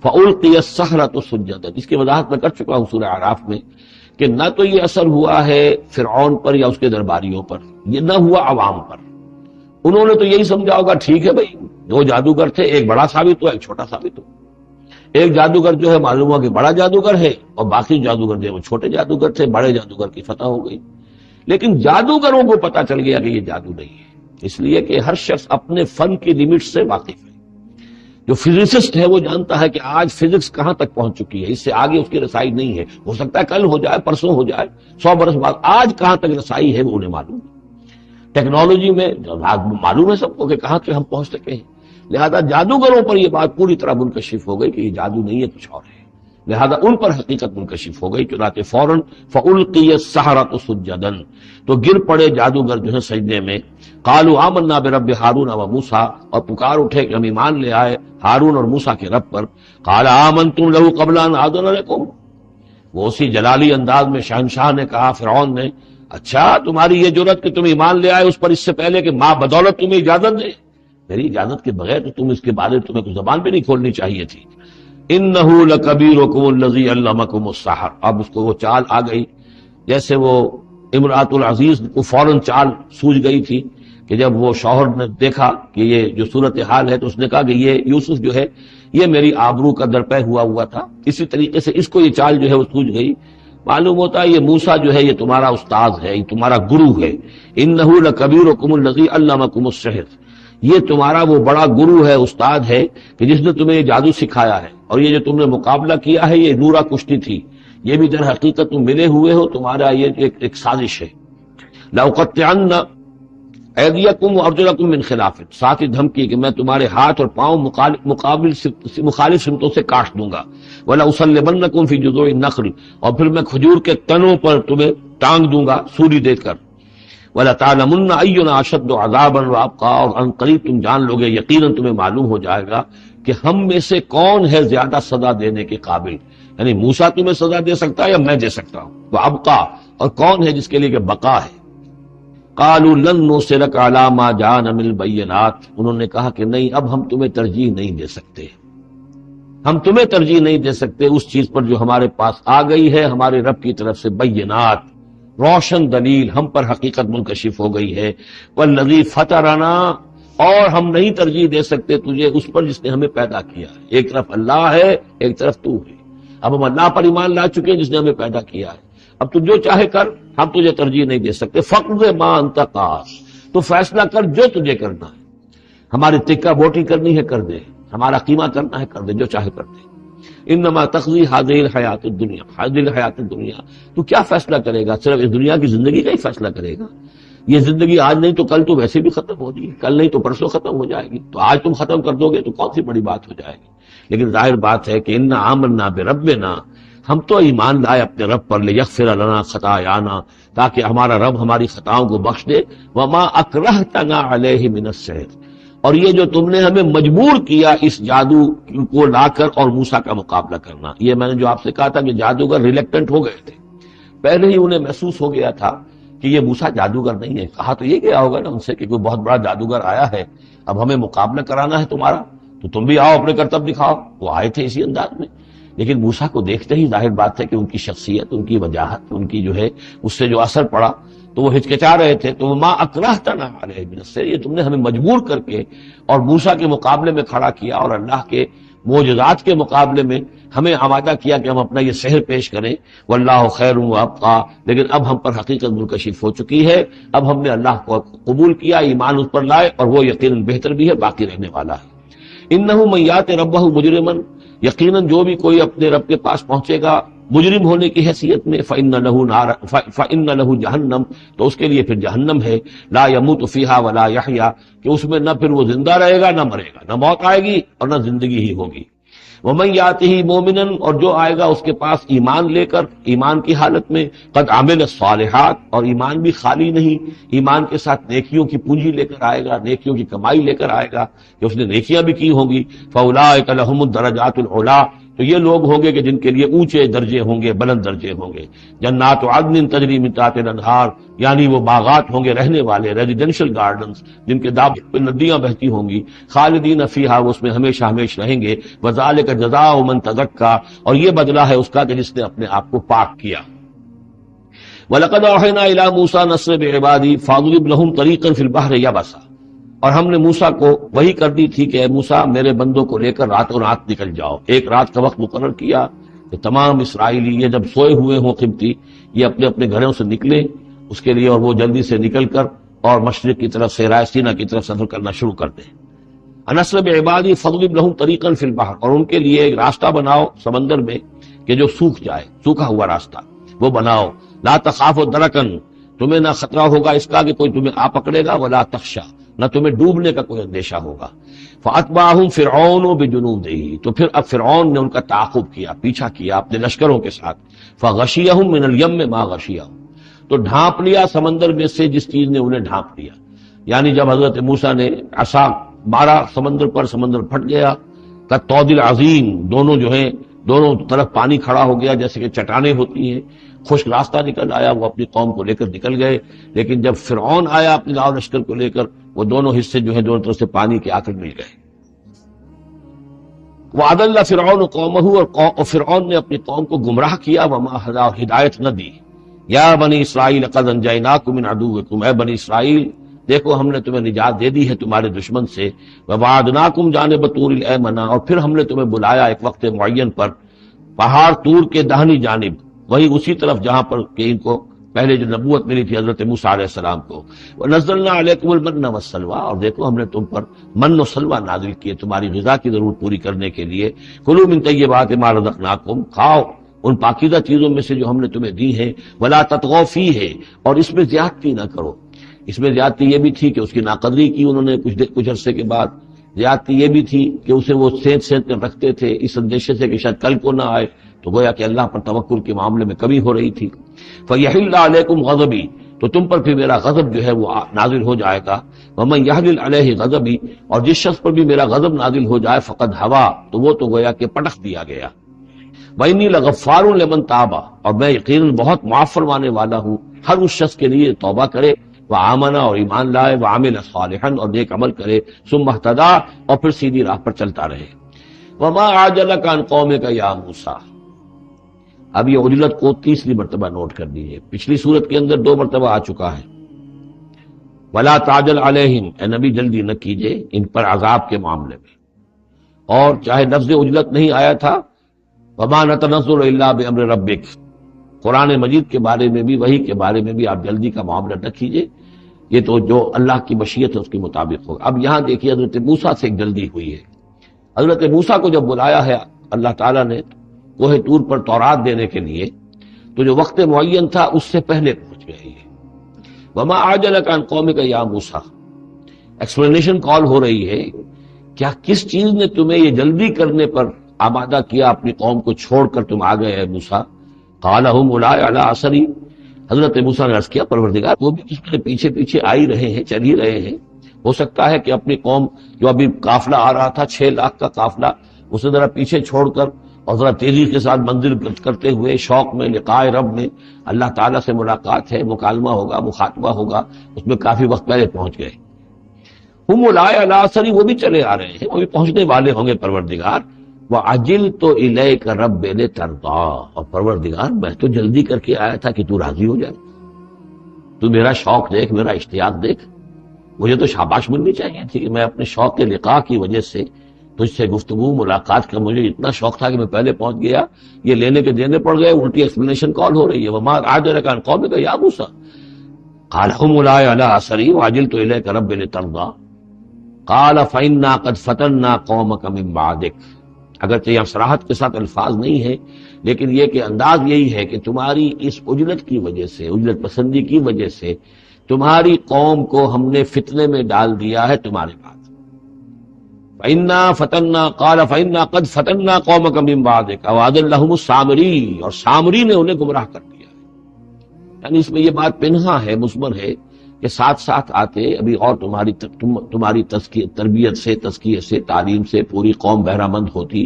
فألقي السحرة سجدا، اس کی وضاحت میں کر چکا ہوں سورہ اعراف میں کہ نہ تو یہ اثر ہوا ہے فرعون پر یا اس کے درباریوں پر، یہ نہ ہوا عوام پر۔ انہوں نے تو یہی سمجھا ہوگا ٹھیک ہے بھائی، دو جادوگر تھے، ایک بڑا ثابت ہوا ایک چھوٹا ثابت ہوا، ایک جادوگر جو ہے معلوم ہوا کہ بڑا جادوگر ہے اور باقی جادوگر جو ہے وہ چھوٹے جادوگر تھے، بڑے جادوگر کی فتح ہو گئی۔ لیکن جادوگروں کو پتا چل گیا کہ یہ جادو نہیں ہے، اس لیے کہ ہر شخص اپنے فن کی لیمٹ سے واقف ہے۔ جو فزسسٹ ہے وہ جانتا ہے کہ آج فزکس کہاں تک پہنچ چکی ہے، اس سے آگے اس کی رسائی نہیں ہے، ہو سکتا ہے کل ہو جائے، پرسوں ہو جائے، 100 برس بعد، آج کہاں تک رسائی ہے وہ انہیں معلوم ہے۔ ٹیکنالوجی میں معلوم ہے سب کو کہ کہاں تک ہم پہنچ سکے ہیں، لہذا جادوگروں پر یہ بات پوری طرح منکشف ہو گئی کہ یہ جادو نہیں ہے، کچھ اور ہے، لہذا ان پر حقیقت منکشف ہو گئی۔ چنانچہ فوراً فألقي السحرة سجدا، تو گر پڑے جادوگر جو ہے سجدے میں۔ قالوا آمنا برب ہارون و موسیٰ، اور پکار اٹھے کہ ہم ایمان لے آئے ہارون اور موسیٰ کے رب پر۔ قال آمنتم له قبل ان آذن لكم، وہ اسی جلالی انداز میں شہنشاہ نے کہا، فرعون نے، اچھا تمہاری یہ جرت کہ تم ایمان لے آئے اس پر اس سے پہلے کہ ماں بدولت تمہیں اجازت دے، میری اجازت کے بغیر تو تم اس کے بارے تمہیں کوئی زبان بھی نہیں کھولنی چاہیے تھی۔ انہ لکبیرکم الذی علمکم السحر، اب اس کو وہ چال آ گئی، جیسے وہ امرأۃ العزیز کو فوراً چال سوجھ گئی تھی کہ جب وہ شوہر نے دیکھا کہ یہ جو صورتحال ہے تو اس نے کہا کہ یہ یوسف جو ہے یہ میری آبرو کا درپے ہوا تھا، اسی طریقے سے اس کو یہ چال جو ہے وہ سوجھ گئی۔ معلوم ہوتا ہے یہ موسیٰ جو ہے یہ تمہارا استاد ہے، یہ تمہارا گرو ہے. انہ لکبیرکم الذی علمکم السحر، یہ تمہارا وہ بڑا گرو ہے، استاد ہے کہ جس نے تمہیں یہ جادو سکھایا ہے، اور یہ جو تم نے مقابلہ کیا ہے یہ نورا کشتی تھی، یہ بھی در حقیقت تم ملے ہوئے ہو، تمہارا یہ ایک سازش ہے. لأقطعن ایدیکم وارجلکم من خلاف، ساتھ ہی دھمکی کہ میں تمہارے ہاتھ اور پاؤں مخالف سمتوں سے کاٹ دوں گا. وَلَأُصَلِّبَنَّكُمْ فِي جُذُوعِ النَّخْلِ، اور پھر میں کھجور کے تنوں پر تمہیں ٹانگ دوں گا سولی دے کر. وَلَتَعْلَمُنَّ أَيُّنَا أَشَدُّ عَذَابًا وَأَبْقَىٰ، اور ان قریب تم جان لوگے، یقیناً تمہیں معلوم ہو جائے گا کہ ہم میں سے کون ہے زیادہ سزا دینے کے قابل. یعنی موسیٰ تمہیں سزا دے سکتا ہے یا میں دے سکتا ہوں. وَأَبْقَىٰ، اور کون ہے جس کے لیے کہ بقا ہے. قالوا لن نرسلك على ما جاءنا من البينات، انہوں نے کہا کہ نہیں، اب ہم تمہیں ترجیح نہیں دے سکتے، ہم تمہیں ترجیح نہیں دے سکتے اس چیز پر جو ہمارے پاس آ گئی ہے ہمارے رب کی طرف سے، بینات، روشن دلیل ہم پر حقیقت منکشف ہو گئی ہے. والذی فطرنا، اور ہم نہیں ترجیح دے سکتے تجھے اس پر جس نے ہمیں پیدا کیا ہے. ایک طرف اللہ ہے، ایک طرف تو ہے. اب ہم اللہ پر ایمان لا چکے ہیں جس نے ہمیں پیدا کیا ہے. اب تو جو چاہے کر، ہم تجھے ترجیح نہیں دے سکتے. فقض ما انت قاض، تو فیصلہ کر جو تجھے کرنا ہے. ہماری ٹکا بوٹی کرنی ہے کر دے، ہمارا قیمہ کرنا ہے کر دے، جو چاہے کر دے. انما تقضی هذه الحیات الدنیا، هذه الحیات الدنیا، تو کیا فیصلہ کرے گا؟ صرف اس دنیا کی زندگی کا ہی فیصلہ کرے گا. یہ زندگی آج نہیں تو کل تو ویسے بھی ختم ہو رہی ہے، کل نہیں تو پرسوں ختم ہو جائے گی. تو آج تم ختم کر دو گے تو کون سی بڑی بات ہو جائے گی. لیکن ظاہر بات ہے کہ انا آمنا بربنا، ہم تو ایمان لائے اپنے رب پر، لیغفر لنا خطایانا، تاکہ ہمارا رب ہماری خطاؤں کو بخش دے. وما اکرہتنا علیہ من السحر، اور یہ جو تم نے ہمیں مجبور کیا اس جادو کو لا کر اور موسیٰ کا مقابلہ کرنا. یہ میں نے جو آپ سے کہا تھا کہ جادوگر ریلیکٹنٹ ہو گئے تھے، پہلے ہی انہیں محسوس ہو گیا تھا کہ یہ موسیٰ جادوگر نہیں ہے. کہا تو یہ گیا ہوگا نا ان سے کہ کوئی بہت بڑا جادوگر آیا ہے، اب ہمیں مقابلہ کرانا ہے تمہارا، تو تم بھی آؤ اپنے کرتب دکھاؤ. وہ آئے تھے اسی انداز میں. لیکن موسیٰ کو دیکھتے ہی ظاہر بات ہے کہ ان کی شخصیت، ان کی وجاہت، ان کی جو ہے اس سے جو اثر پڑا تو وہ ہچکچا رہے تھے. تو ما اکرہتنا علیہ من السحر، یہ تم نے ہمیں مجبور کر کے اور موسیٰ کے مقابلے میں کھڑا کیا اور اللہ کے معجزات کے مقابلے میں ہمیں آمادہ کیا کہ ہم اپنا یہ سحر پیش کریں. واللہ خیر وابقیٰ، لیکن اب ہم پر حقیقت منکشف ہو چکی ہے. اب ہم نے اللہ کو قبول کیا، ایمان اس پر لائے، اور وہ یقیناً بہتر بھی ہے، باقی رہنے والا ہے. انہ من یات ربہ مجرما، یقیناً جو بھی کوئی اپنے رب کے پاس پہنچے گا مجرم ہونے کی حیثیت میں، فإن له جہنم، تو اس کے لیے پھر جہنم ہے. لا يموت فيها ولا يحيا، کہ اس میں نہ پھر وہ زندہ رہے گا نہ مرے گا، نہ موت آئے گی اور نہ زندگی ہی ہوگی. ومن یاتہ مومنا، اور جو آئے گا اس کے پاس ایمان لے کر، ایمان کی حالت میں، قد عمل الصالحات، اور ایمان بھی خالی نہیں، ایمان کے ساتھ نیکیوں کی پونجی لے کر آئے گا، نیکیوں کی کمائی لے کر آئے گا کہ اس نے نیکیاں بھی کی ہوں گی. فاولئک لهم الدرجات العلی، تو یہ لوگ ہوں گے کہ جن کے لیے اونچے درجے ہوں گے، بلند درجے ہوں گے. جنات عدن تجری من تحتها الانہار، یعنی وہ باغات ہوں گے رہنے والے، ریزیڈینشل گارڈنز جن کے داب پہ ندیاں بہتی ہوں گی. خالدین فیہا، وہ اس میں ہمیشہ ہمیشہ رہیں گے. وذالک جزاء من تزکا، اور یہ بدلہ ہے اس کا کہ جس نے اپنے آپ کو پاک کیا. وَلَقَدْ أَوْحَيْنَا إِلَىٰ مُوسَىٰ نَصْرَ بِعِبَادِهِ فَاضْرِبْ لَهُمْ طَرِيقًا فِي الْبَحْرِ يَبَسًا، اور ہم نے موسیٰ کو وہی کر دی تھی کہ اے موسیٰ میرے بندوں کو لے کر راتوں رات نکل جاؤ. ایک رات کا وقت مقرر کیا کہ تمام اسرائیلی یہ جب سوئے ہوئے ہوں قبطی، یہ اپنے اپنے گھروں سے نکلے اس کے لیے، اور وہ جلدی سے نکل کر اور مشرق کی طرف سے رائے سینا کی طرف سفر کرنا شروع کر دیں. نصر بعبادی فضرب لہم طریقا فی البحر، اور ان کے لیے ایک راستہ بناؤ سمندر میں کہ جو سوکھ جائے، سوکھا ہوا راستہ وہ بناؤ. لا تخاف درکن، تمہیں نہ خطرہ ہوگا اس کا کہ کوئی تمہیں آ پکڑے گا، ولا تخشا، نہ تمہیں ڈوبنے کا کوئی اندیشہ ہوگا. فاتبعہم فرعون بجنودہ، تو پھر اب فرعون نے ان کا تعاقب کیا، پیچھا کیا اپنے لشکروں کے ساتھ. فغشیہم من الیم ما غشیہم، تو ڈھانپ لیا سمندر میں سے جس چیز نے انہیں ڈھانپ لیا. یعنی جب حضرت موسیٰ نے عصا مارا سمندر پر، سمندر پھٹ گیا. کالطود العظیم، دونوں جو ہیں دونوں طرف پانی کھڑا ہو گیا جیسے کہ چٹانیں ہوتی ہیں. خشک راستہ نکل آیا، وہ اپنی قوم کو لے کر نکل گئے. لیکن جب فرعون آیا اپنے لاؤ لشکر کو لے کر، وہ دونوں حصے جو ہیں دونوں طرف سے پانی کے آ کر مل گئے. وَأَضَلَّ فِرْعَوْنُ قَوْمَهُ، اور فرعون نے اپنی قوم کو گمراہ کیا. وَمَا هَدَىٰ، ہدایت نہ دی. یا بنی اسرائیل قَدْ أَنجَيْنَاكُم مِّنْ عَدُوِّكُمْ، اے بنی اسرائیل دیکھو ہم نے تمہیں نجات دے دی ہے تمہارے دشمن سے. وَوَعَدْنَاكُمْ جَانِبَ طُورِ الْأَيْمَنَ، اور پھر ہم نے تمہیں بلایا ایک وقت معین پر پہاڑ طور کے داہنی جانب. وہی اسی طرف جہاں پر کہ ان کو پہلے جو نبوت ملی تھی حضرت موسیٰ علیہ السلام کو. وَنَزَّلْنَا عَلَيْكُمُ الْمَنَّ وَالسَّلْوَىٰ، اور دیکھو ہم نے تم پر من و سلوہ نازل کیے تمہاری غذا کی ضرورت پوری کرنے کے لیے. کُلُوا مِن طَیِّبَاتِ مَا رَزَقْنَاکُمْ، کھاؤ ان پاکیزہ چیزوں میں سے جو ہم نے تمہیں دی ہیں. وَلَا تَطْغَوْا فِیہِ، اور اس میں زیادتی نہ کرو. اس میں زیادتی یہ بھی تھی کہ اس کی ناقدری کی انہوں نے کچھ عرصے کے بعد. زیادتی یہ بھی تھی کہ اسے وہ سینت کر رکھتے تھے اس اندیشے سے کہ شاید کل کو نہ آئے، تو گویا کہ اللہ پر توکل کے معاملے میں کمی ہو رہی تھی. فَيَحِلَّ عَلَيْكُمْ غَضَبِي، تو تم پر پھر میرا غضب جو ہے وہ نازل ہو جائے گا. وَمَن يَحْلِلْ عَلَيْهِ غَضَبِي، اور جس شخص پر بھی میرا غضب نازل ہو جائے فقد ہوا، تو وہ تو گویا کہ پٹخ دیا گیا. وَإِنِّي لَغَفَّارٌ لِمَن تَابَ، اور میں یقیناً بہت معاف فرمانے والا ہوں ہر اس شخص کے لیے توبہ کرے، وآمن، اور ایمان لائے، وعمل صالحا، اور نیک عمل کرے، ثم اہتدی، اور پھر سیدھی راہ پر چلتا رہے. وما عجلک عن قومک یا موسیٰ، اب یہ عجلت کو تیسری مرتبہ نوٹ کر دیجیے. پچھلی صورت کے اندر 2 مرتبہ آ چکا ہے. ولا تعجل علیہم، اے نبی جلدی نہ کیجئے ان پر عذاب کے معاملے میں. اور چاہے لفظ عجلت نہیں آیا تھا، وما نتنزل الا بامر ربک، قرآن مجید کے بارے میں بھی، وحی کے بارے میں بھی آپ جلدی کا معاملہ نہ کیجئے، یہ تو جو اللہ کی مشیت ہے اس کے مطابق ہوگا. اب یہاں دیکھیے حضرت موسیٰ سے ایک جلدی ہوئی ہے. حضرت موسیٰ کو جب بلایا ہے اللہ تعالیٰ نے کوہ طور پر تورات دینے کے لیے، تو جو وقت معین تھا اس سے پہلے پہنچ گئے یہ. وما عجلک عن قومک یا موسیٰ، ایکسپلینیشن کال ہو رہی ہے، کیا کس چیز نے تمہیں یہ جلدی کرنے پر آمادہ کیا، اپنی قوم کو چھوڑ کر تم آ گئے ہیں موسیٰ؟ قال هم اولئک علی اثری، حضرت موسیٰ نے عرض کیا پروردگار وہ بھی اس کے پیچھے پیچھے آ ہی رہے ہیں، چل ہی رہے ہیں. ہو سکتا ہے کہ اپنی قوم جو ابھی قافلہ آ رہا تھا 6 لاکھ کا قافلہ، اسے ذرا پیچھے چھوڑ کر اور ذرا تیزی کے ساتھ منزل کرتے ہوئے شوق میں لقاء رب میں، اللہ تعالیٰ سے ملاقات ہے، مکالمہ ہوگا، مخاطبہ ہوگا، اس میں کافی وقت پہلے پہنچ گئے. ہم اولئک علی اثری، وہ بھی چلے آ رہے ہیں، وہ بھی پہنچنے والے ہوں گے پروردگار. وعجلت الیک رب لترضی، اور پروردگار میں تو جلدی کر کے آیا تھا کہ تو راضی ہو جائے. تو میرا شوق دیکھ، میرا اشتیاق دیکھ. مجھے تو شاباش ملنی چاہیے تھی کہ میں اپنے شوق کے لقاء کی وجہ سے تجھ سے گفتگو ملاقات کا مجھے اتنا شوق تھا کہ میں پہلے پہنچ گیا. یہ لینے کے دینے پڑ گئے، الٹی ایکسپلینیشن کال ہو رہی ہے. وما عجلک عن قومک یا موسیٰ قال هم اولئک علی اثری وعجلت الیک رب لترضی قال فإنا قد فتنا قومک من بعدک. اگرچہ یہاں صراحت کے ساتھ الفاظ نہیں ہے، لیکن یہ کہ انداز یہی ہے کہ تمہاری اس عجلت کی وجہ سے، عجلت پسندی کی وجہ سے تمہاری قوم کو ہم نے فتنے میں ڈال دیا ہے تمہارے بعد. فَإِنَّا فَتَنَّا قَالَ فَإِنَّا قَدْ فَتَنَّا قَوْمَكَ مِن بَعْدِكَ وَأَضَلَّهُمُ السَّامِرِيُّ، اور سامری نے انہیں گمراہ کر دیا. یعنی اس میں یہ بات پنہا ہے، مضمر ہے کہ ساتھ ساتھ آتے ابھی اور تمہاری تربیت سے، تزکیے سے، تعلیم سے پوری قوم بہرہ مند ہوتی،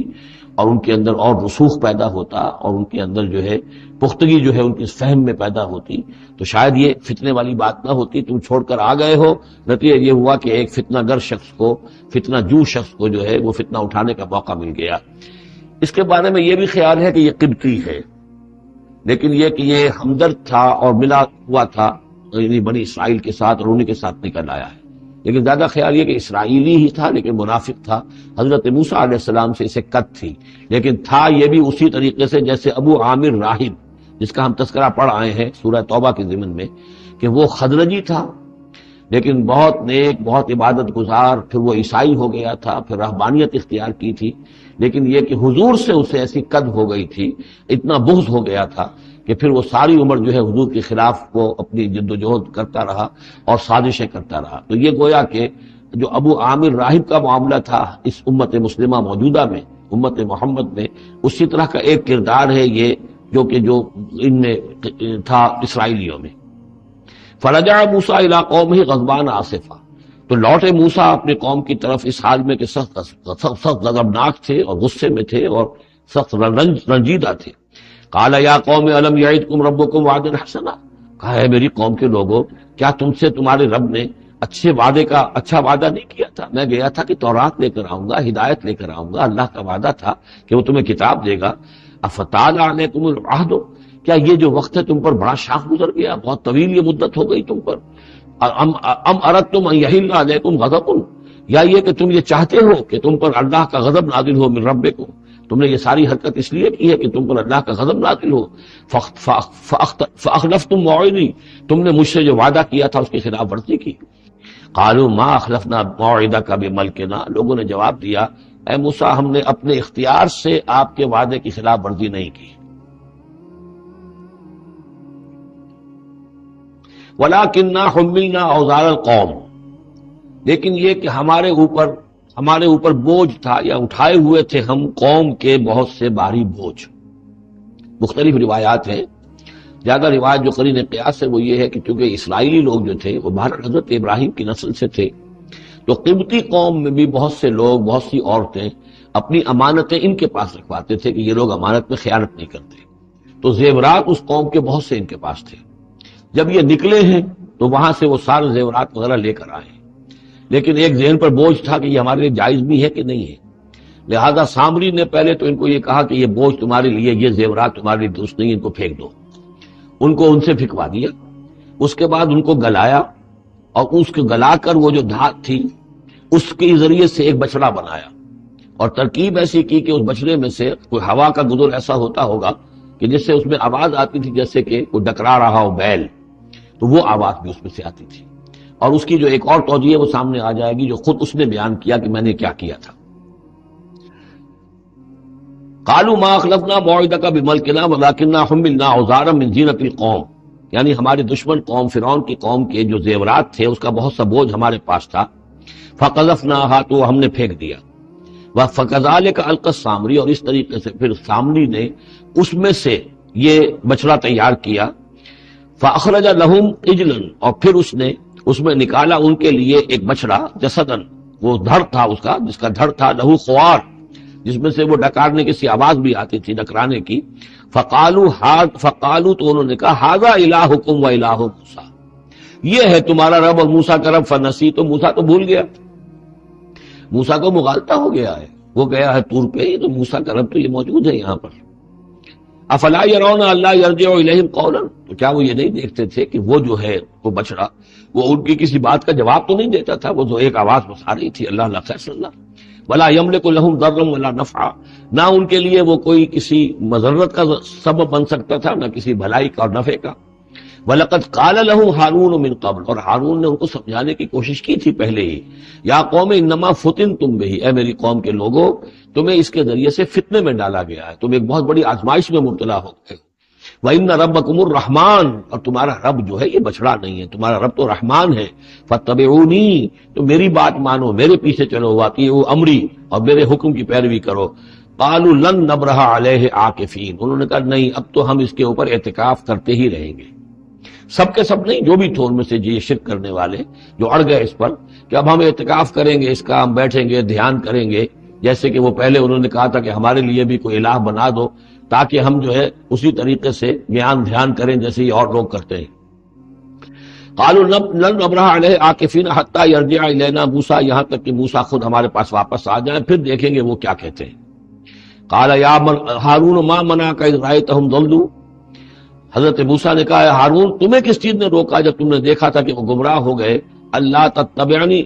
اور ان کے اندر اور رسوخ پیدا ہوتا، اور ان کے اندر جو ہے پختگی جو ہے ان کی فہم میں پیدا ہوتی، تو شاید یہ فتنے والی بات نہ ہوتی. تم چھوڑ کر آ گئے ہو، نتیجہ یہ ہوا کہ ایک فتنہ گر شخص کو، فتنہ جو شخص کو جو ہے وہ فتنہ اٹھانے کا موقع مل گیا. اس کے بارے میں یہ بھی خیال ہے کہ یہ قبطی ہے، لیکن یہ کہ یہ ہمدرد تھا اور ملا ہوا تھا یعنی بنی اسرائیل کے ساتھ، اور انہی کے ساتھ نکل آیا ہے. لیکن زیادہ خیال یہ کہ اسرائیلی ہی تھا، لیکن منافق تھا. حضرت موسیٰ علیہ السلام سے اسے قط تھی، لیکن تھا یہ بھی اسی طریقے سے جیسے ابو عامر راہب، جس کا ہم تذکرہ پڑھ آئے ہیں سورہ توبہ کے ضمن میں، کہ وہ خزرجی تھا لیکن بہت نیک، بہت عبادت گزار. پھر وہ عیسائی ہو گیا تھا، پھر رہبانیت اختیار کی تھی، لیکن یہ کہ حضور سے اسے ایسی قد ہو گئی تھی، اتنا بغض ہو گیا تھا کہ پھر وہ ساری عمر جو ہے حضور کے خلاف وہ اپنی جد و جہد کرتا رہا اور سازشیں کرتا رہا. تو یہ گویا کہ جو ابو عامر راہب کا معاملہ تھا اس امت مسلمہ موجودہ میں، امت محمد میں، اسی طرح کا ایک کردار ہے یہ جو ان میں تھا اسرائیلیوں میں. فرجع موسیٰ الی قومہ غضبان آسفا، تو لوٹے موسیٰ اپنے قوم کی طرف اس حال میں کہ سخت غضبناک تھے اور غصے میں تھے اور سخت رنجیدہ تھے. قال یا قوم الم یعدکم ربکم وعدا حسنا، کہا ہے میری قوم کے لوگوں، کیا تم سے تمہارے رب نے اچھا وعدہ نہیں کیا تھا؟ میں گیا تھا کہ تورات لے کر آؤں گا، ہدایت لے کر آؤں گا، اللہ کا وعدہ تھا کہ وہ تمہیں کتاب دے گا. افتال علیکم العہد، کیا یہ جو وقت ہے تم پر بڑا شاخ گزر گیا، بہت طویل یہ مدت ہو گئی تم پر. ام اردتم ان یحل علیکم غضب، یا یہ کہ تم یہ چاہتے ہو کہ تم پر اللہ کا غضب نازل ہو من ربکم، تم نے یہ ساری حرکت اس لیے کی ہے کہ تم پر اللہ کا غضب نازل ہو. فاخلفتم موعدی، تم نے مجھ سے جو وعدہ کیا تھا اس کی خلاف ورزی کی. قالوا ما اخلفنا موعدک بملکنا، لوگوں نے جواب دیا اے موسیٰ ہم نے اپنے اختیار سے آپ کے وعدے کی خلاف ورزی نہیں کی. وَلَكِنَّا حُمِّلْنَا أَوْزَارَ الْقَوْمِ، لیکن یہ کہ ہمارے اوپر بوجھ تھا یا اٹھائے ہوئے تھے ہم قوم کے بہت سے بھاری بوجھ. مختلف روایات ہیں، زیادہ روایت جو قرین قیاس ہے وہ یہ ہے کہ چونکہ اسرائیلی لوگ جو تھے وہ بہرحال حضرت ابراہیم کی نسل سے تھے، تو قبطی قوم میں بھی بہت سے لوگ، بہت سی عورتیں اپنی امانتیں ان کے پاس رکھواتے تھے کہ یہ لوگ امانت میں خیانت نہیں کرتے. تو زیورات اس قوم کے بہت سے ان کے پاس تھے. جب یہ نکلے ہیں تو وہاں سے وہ سارے زیورات وغیرہ لے کر آئے، لیکن ایک ذہن پر بوجھ تھا کہ یہ ہمارے لیے جائز بھی ہے کہ نہیں ہے. لہذا سامری نے پہلے تو ان کو یہ کہا کہ یہ بوجھ تمہارے لیے، یہ زیورات تمہارے لیے درست نہیں، ان کو پھینک دو. ان سے پھینکوا دیا. اس کے بعد ان کو گلایا، اور اس کو گلا کر وہ جو دھات تھی اس کے ذریعے سے ایک بچڑا بنایا، اور ترکیب ایسی کی کہ اس بچڑے میں سے کوئی ہوا کا گزر ایسا ہوتا ہوگا کہ جس سے اس میں آواز آتی تھی جیسے کہ کوئی ڈکرا رہا ہو بیل، تو وہ آواز بھی اس میں سے آتی تھی. اور اس کی جو ایک اور توجیہ ہے وہ سامنے آ جائے گی جو خود اس نے بیان کیا کہ میں نے کیا کیا تھا. قالوا ما اخلفنا موعدک بملکنا ولکننا حملنا اوزارا من زینۃ القوم، یعنی ہمارے دشمن قوم فرعون کی قوم کے جو زیورات تھے اس کا بہت سا بوجھ ہمارے پاس تھا. فقذفناها، تو ہم نے پھینک دیا. فکذلک القی السامری، اور اس طریقے سے پھر سامری نے اس میں سے یہ بچڑا تیار کیا. فاخرج لهم عجلا، اور پھر اس نے اس میں نکالا ان کے لیے ایک بچڑا، جسدن، وہ دھڑ تھا اس کا، جس کا دھڑ تھا، لہو خوار، جس میں سے وہ ڈکارنے کی سی آواز بھی آتی تھی، ڈکرانے کی. فقالوا، تو انہوں نے کہا ھذا الہکم و الہ موسیٰ، یہ ہے تمہارا رب اور موسیٰ کا رب. فنسی، تو موسیٰ تو بھول گیا، موسیٰ کو مغالطہ ہو گیا ہے، وہ گیا ہے طور پہ، تو موسیٰ کا رب تو یہ موجود ہے یہاں پر. افلا یرون اللہ یرجع الیہم قولا، تو کیا وہ یہ نہیں دیکھتے تھے کہ وہ جو ہے وہ بچڑا وہ ان کی کسی بات کا جواب تو نہیں دیتا تھا، وہ تو ایک آواز بس آ رہی تھی، اللہ خیر صلی اللہ. ولا یملک لهم ضرا ولا نفعا، نہ ان کے لیے وہ کوئی کسی مضرت کا سبب بن سکتا تھا، نہ کسی بھلائی کا اور نفع کا. وَلَقَدْ قَالَ لَهُمْ هَارُونُ مِنْ قَبْلُ، اور ہارون نے ان کو سمجھانے کی کوشش کی تھی پہلے ہی. یا قوم انما فتنتم بہ، اے میری قوم کے لوگوں تمہیں اس کے ذریعے سے فتنے میں ڈالا گیا ہے، تم ایک بہت بڑی آزمائش میں مبتلا ہو گئے. وَإِنَّ رَبَّكُمُ الرَّحْمَٰنُ، اور تمہارا رب جو ہے یہ بچڑا نہیں ہے، تمہارا رب تو رحمان ہے. فَاتَّبِعُونِی، تو میری بات مانو، میرے پیچھے چلو، وَأَطِیعُوا أَمْرِی، اور میرے حکم کی پیروی کرو. قَالُوا لَن نَّبْرَحَ عَلَیْهِ عَاکِفِینَ، انہوں نے کہا نہیں، اب تو ہم اس کے اوپر اعتکاف کرتے ہی رہیں گے. سب کے سب نہیں، جو بھی تھے ان میں سے یہ شرک کرنے والے جو اڑ گئے اس پر کہ اب ہم اعتکاف کریں گے، اس کا ہم بیٹھیں گے، دھیان کریں گے، جیسے کہ وہ پہلے انہوں نے کہا تھا کہ ہمارے لیے بھی کوئی الہ بنا دو تاکہ ہم جو ہے اسی طریقے سے دھیان کریں جیسے یہ اور لوگ کرتے ہیں. قالوا لن نبرح علیہ عاکفین حتی یرجع الینا موسیٰ، یہاں تک کہ موسیٰ خود ہمارے پاس واپس آ جائیں، پھر دیکھیں گے وہ کیا کہتے ہیں. قال یا ہارون ما منعک اذ رأیتہم ضلوا، حضرت موسیٰ نے کہا ہارون تمہیں کس چیز نے روکا جب تم نے دیکھا تھا کہ وہ گمراہ ہو گئے. اللہ تتبعنی،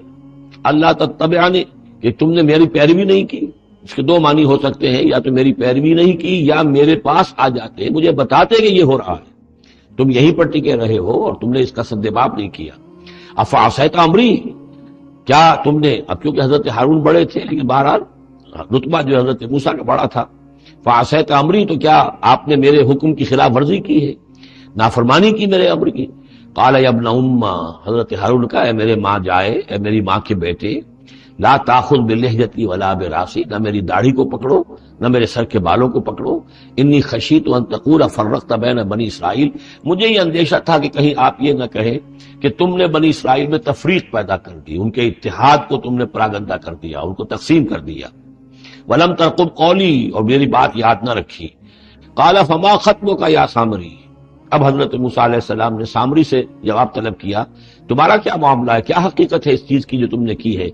کہ تم نے میری پیروی نہیں کی. اس کے دو معنی ہو سکتے ہیں، یا تو میری پیروی نہیں کی یا میرے پاس آ جاتے مجھے بتاتے کہ یہ ہو رہا ہے، تم یہیں پر ٹکے رہے ہو اور تم نے اس کا سدباب نہیں کیا. افعصیت امری، کیا تم نے، اب کیونکہ حضرت ہارون بڑے تھے لیکن بہرحال رتبہ جو حضرت موسیٰ کا بڑا تھا، فعصیت امری، تو کیا آپ نے میرے حکم کی خلاف ورزی کی ہے، نافرمانی کی میرے امر کی. قال یا ابن ام، حضرت ہارون کا اے میرے ماں جائے، اے میری ماں کے بیٹے، لا تاخذ بلحیتی ولا براسی، نہ میری داڑھی کو پکڑو نہ میرے سر کے بالوں کو پکڑو. انی خشیت ان تقول فرقت بین بنی اسرائیل، مجھے یہ اندیشہ تھا کہ کہیں آپ یہ نہ کہیں کہ تم نے بنی اسرائیل میں تفریق پیدا کر دی، ان کے اتحاد کو تم نے پراگندہ کر دیا، ان کو تقسیم کر دیا. ولم ترقب قولی، اور میری بات یاد نہ رکھی. قال فما خطبک یا سامری، اب حضرت موسیٰ علیہ السلام نے سامری سے جواب طلب کیا تمہارا کیا معاملہ ہے، کیا حقیقت ہے اس چیز کی جو تم نے کی ہے.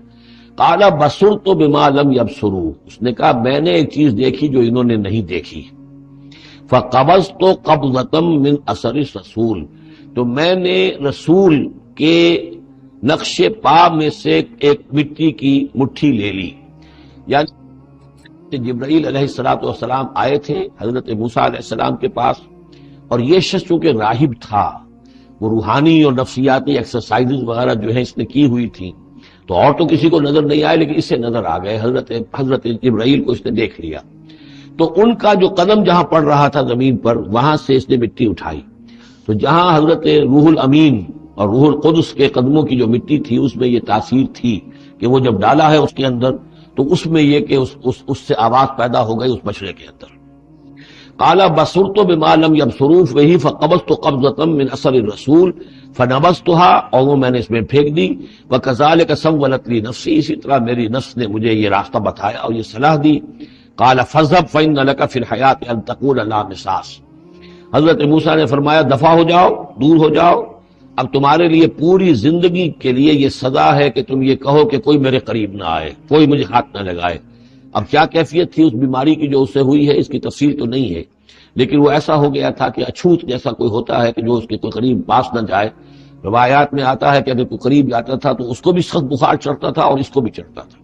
قال بصرت بما لم يبصروا، اس نے کہا میں نے ایک چیز دیکھی جو انہوں نے نہیں دیکھی. فقبضت قبضة من اثر الرسول، تو میں نے رسول کے نقش پا میں سے ایک مٹی کی مٹھی لے لی، یعنی جبرائیل علیہ السلام آئے تھے حضرت موسیٰ علیہ السلام کے پاس، اور یہ شخص چونکہ راہب تھا، وہ روحانی اور نفسیاتی ایکسرسائزز وغیرہ جو ہیں اس نے کی ہوئی تھی، تو اور تو کسی کو نظر نہیں آئے لیکن اس سے نظر آ گئے، حضرت جبرائیل کو اس نے دیکھ لیا۔ تو ان کا جو قدم جہاں پڑ رہا تھا زمین پر، وہاں سے اس نے مٹی اٹھائی، تو جہاں حضرت روح الامین اور روح القدس کے قدموں کی جو مٹی تھی اس میں یہ تاثیر تھی کہ وہ جب ڈالا ہے اس کے اندر تو اس میں یہ کہ اس سے آواز پیدا ہو گئی اس بچڑے کے اندر۔ قال بصرت بما لم يبصروا به فقبضت قبضة من اثر الرسول فنبذتها، اور وہ میں نے اس میں پھینک دی، وكذلك سولت لي نفسي، اسی طرح میری نفس نے مجھے یہ راستہ بتایا اور یہ صلاح دی۔ قال فاذهب فإن لك في الحياة أن تقول لا مساس، حضرت موسیٰ نے فرمایا دفع ہو جاؤ، دور ہو جاؤ، اب تمہارے لیے پوری زندگی کے لیے یہ سزا ہے کہ تم یہ کہو کہ کوئی میرے قریب نہ آئے، کوئی مجھے ہاتھ نہ لگائے۔ اب کیا کیفیت تھی اس بیماری کی جو اس سے ہوئی ہے اس کی تفصیل تو نہیں ہے، لیکن وہ ایسا ہو گیا تھا کہ اچھوت جیسا کوئی ہوتا ہے کہ جو اس کے کوئی قریب پاس نہ جائے۔ روایات میں آتا ہے کہ اگر کوئی قریب جاتا تھا تو اس کو بھی سخت بخار چڑھتا تھا اور اس کو بھی چڑھتا تھا،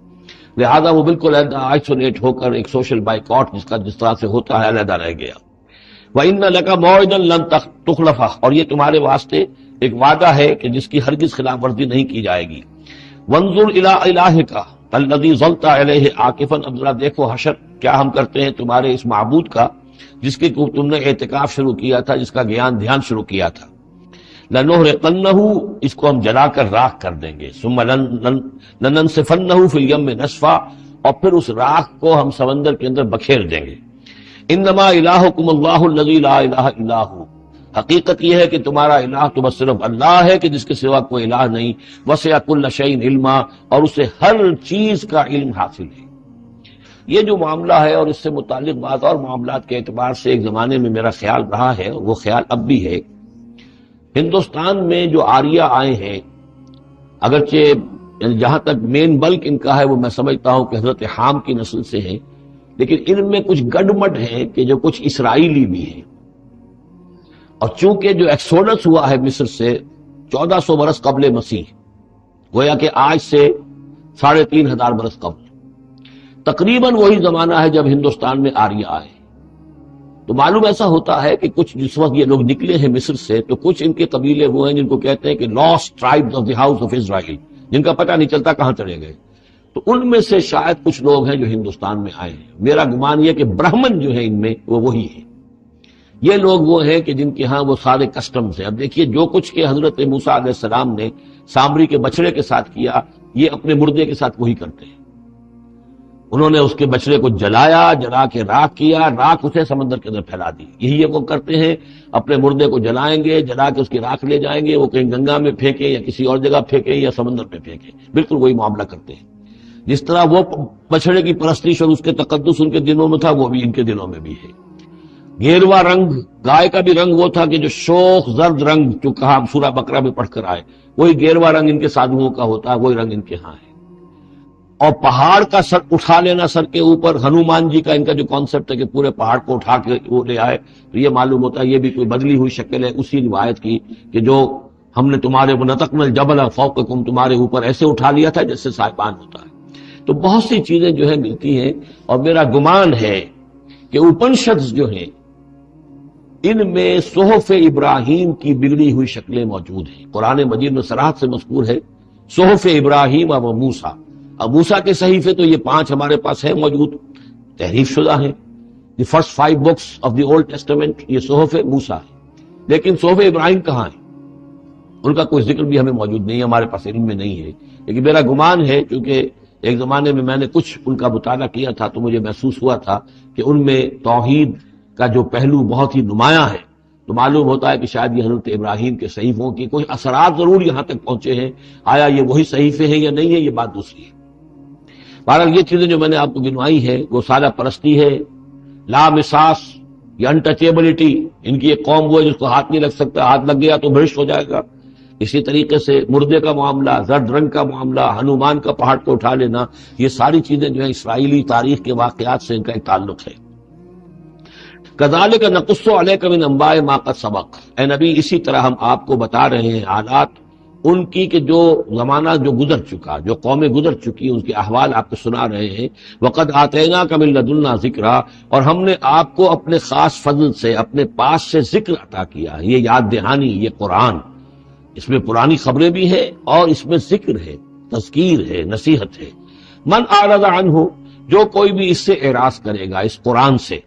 لہذا وہ بالکل آئسولیٹ ہو کر ایک سوشل بائیکاٹ جس طرح سے ہوتا ہے علیحدہ رہ گیا۔ وَإِنَّ لَكَ مَوْعِدًا لَن تُخْلَفَهُ، اور یہ تمہارے واسطے ایک وعدہ ہے کہ جس کی ہرگز خلاف ورزی نہیں کی جائے گی۔ وَانظُرْ إِلَىٰ إِلَٰهِكَ الَّذِي ظَلْتَ عَلَيْهِ عَاكِفًا، اب ذرا دیکھو حشر کیا ہم کرتے ہیں تمہارے اس معبود کا جس کی تم نے اعتکاف شروع کیا تھا، جس کا دھیان شروع کیا تھا۔ لَنُحْرِقَنَّهُ، اس کو ہم جلا کر راکھ کر دیں گے، ثُمَّ لَنَنسِفَنَّهُ فِي الْيَمِّ نَسْفًا، اور پھر اس راکھ کو ہم سمندر کے اندر بکھیر دیں گے۔ انما الہکم اللہ الذی لا الہ الا ہو، حقیقت یہ ہے کہ تمہارا الہ تو بس صرف اللہ ہے کہ جس کے سوا کوئی الہ نہیں۔ وسع کل شیء علما، اور اسے ہر چیز کا علم حاصل ہے۔ یہ جو معاملہ ہے اور اس سے متعلق بعض اور معاملات کے اعتبار سے ایک زمانے میں میرا خیال رہا ہے، وہ خیال اب بھی ہے۔ ہندوستان میں جو آریہ آئے ہیں، اگرچہ جہاں تک مین بلک ان کا ہے وہ میں سمجھتا ہوں کہ حضرت حام کی نسل سے ہیں، لیکن ان میں کچھ گڈمڈ ہیں کہ جو کچھ اسرائیلی بھی ہیں، اور چونکہ جو ایکسوڈس ہوا ہے مصر سے 1400 برس قبل مسیح، گویا کہ آج سے 3500 برس قبل، تقریباً وہی زمانہ ہے جب ہندوستان میں آریہ آئے۔ تو معلوم ایسا ہوتا ہے کہ کچھ جس وقت یہ لوگ نکلے ہیں مصر سے تو کچھ ان کے قبیلے وہ ہیں جن کو کہتے ہیں کہ last tribes of the house of Israel, جن کا پتہ نہیں چلتا کہاں چلے گئے۔ تو ان میں سے شاید کچھ لوگ ہیں جو ہندوستان میں آئے ہیں۔ میرا گمان یہ کہ برہمن جو ہیں ان میں وہ وہی ہیں، یہ لوگ وہ ہیں کہ جن کے ہاں وہ سارے کسٹمز ہیں۔ اب دیکھیے جو کچھ کہ حضرت موسیٰ علیہ السلام نے سامری کے بچڑے کے ساتھ کیا، یہ اپنے مردے کے ساتھ وہی کرتے ہیں۔ انہوں نے اس کے بچڑے کو جلایا، جلا کے راکھ کیا، راکھ اسے سمندر کے اندر پھیلا دی۔ یہی وہ کرتے ہیں، اپنے مردے کو جلائیں گے، جلا کے اس کی راکھ لے جائیں گے، وہ کہیں گنگا میں پھینکیں یا کسی اور جگہ پھینکیں یا سمندر پہ پھینکیں، بالکل وہی معاملہ کرتے ہیں۔ جس طرح وہ بچڑے کی پرستش اور اس کے تقدس ان کے دلوں میں تھا، وہ بھی ان کے دلوں میں بھی ہے۔ گیروا رنگ، گائے کا بھی رنگ وہ تھا کہ جو شوخ زرد رنگ جو کہا ہم سورہ بقرہ میں پڑھ کر آئے، وہی گیروا رنگ ان کے سادھوؤں کا ہوتا ہے، وہی رنگ ان کے ہاں ہے۔ اور پہاڑ کا سر اٹھا لینا سر کے اوپر، ہنومان جی کا ان کا جو کانسیپٹ ہے کہ پورے پہاڑ کو اٹھا کے وہ لے آئے، تو یہ معلوم ہوتا ہے یہ بھی کوئی بدلی ہوئی شکل ہے اسی روایت کی کہ جو ہم نے تمہارے نطقنا الجبل فوقکم، تمہارے اوپر ایسے اٹھا لیا تھا جیسے سائبان ہوتا ہے۔ تو بہت سی چیزیں جو ہیں ملتی ہیں، اور میرا گمان ہے کہ اپنشدز جو ہیں ان میں صحف ابراہیم کی بگڑی ہوئی شکلیں موجود ہیں۔ قرآن مجید میں صراحت سے مذکور ہے صحف ابراہیم و موسیٰ۔ اب موسیٰ کے صحیفے تو یہ 5 ہمارے پاس ہیں موجود، تحریف شدہ ہیں، the first 5 books of the old testament, یہ صحف موسیٰ ہے، لیکن صحف ابراہیم کہاں ہے؟ ان کا کوئی ذکر بھی ہمیں موجود نہیں ہے، ہمارے پاس علم میں نہیں ہے۔ لیکن میرا گمان ہے، کیونکہ ایک زمانے میں نے کچھ ان کا مطالعہ کیا تھا تو مجھے محسوس ہوا تھا کہ ان میں توحید کا جو پہلو بہت ہی نمایاں ہے، تو معلوم ہوتا ہے کہ شاید یہ حضرت ابراہیم کے صحیفوں کی کچھ اثرات ضرور یہاں تک پہنچے ہیں۔ آیا یہ وہی صحیفے ہیں یا نہیں ہے، یہ بات دوسری ہے۔ بہرحال یہ چیزیں جو میں نے آپ کو گنوائی ہے وہ سارا پرستی ہے، لا مساس یا انٹچیبلٹی، ان کی ایک قوم وہ ہے جس کو ہاتھ نہیں لگ سکتا، ہاتھ لگ گیا تو بھرشٹ ہو جائے گا۔ اسی طریقے سے مردے کا معاملہ، زرد رنگ کا معاملہ، ہنومان کا پہاڑ کو اٹھا لینا، یہ ساری چیزیں جو ہیں اسرائیلی تاریخ کے واقعات سے ان کا ایک تعلق ہے۔ كَذَلِكَ نَقُصُّ عَلَيْكَ مِنْ أَنْبَاءِ مَا قَدْ سَبَقَ، اے نبی اسی طرح ہم آپ کو بتا رہے ہیں حالات ان کی کہ جو زمانہ جو گزر چکا، جو قومیں گزر چکی، ان کے احوال آپ کو سنا رہے ہیں۔ وقد آتیناک من لدنا ذکرا، اور ہم نے آپ کو اپنے خاص فضل سے، اپنے پاس سے ذکر عطا کیا ہے۔ یہ یاد دہانی، یہ قرآن، اس میں پرانی خبریں بھی ہیں اور اس میں ذکر ہے، تذکیر ہے، نصیحت ہے۔ من اعرض عنہ، جو کوئی بھی اس سے اعراض کرے گا، اس قرآن سے،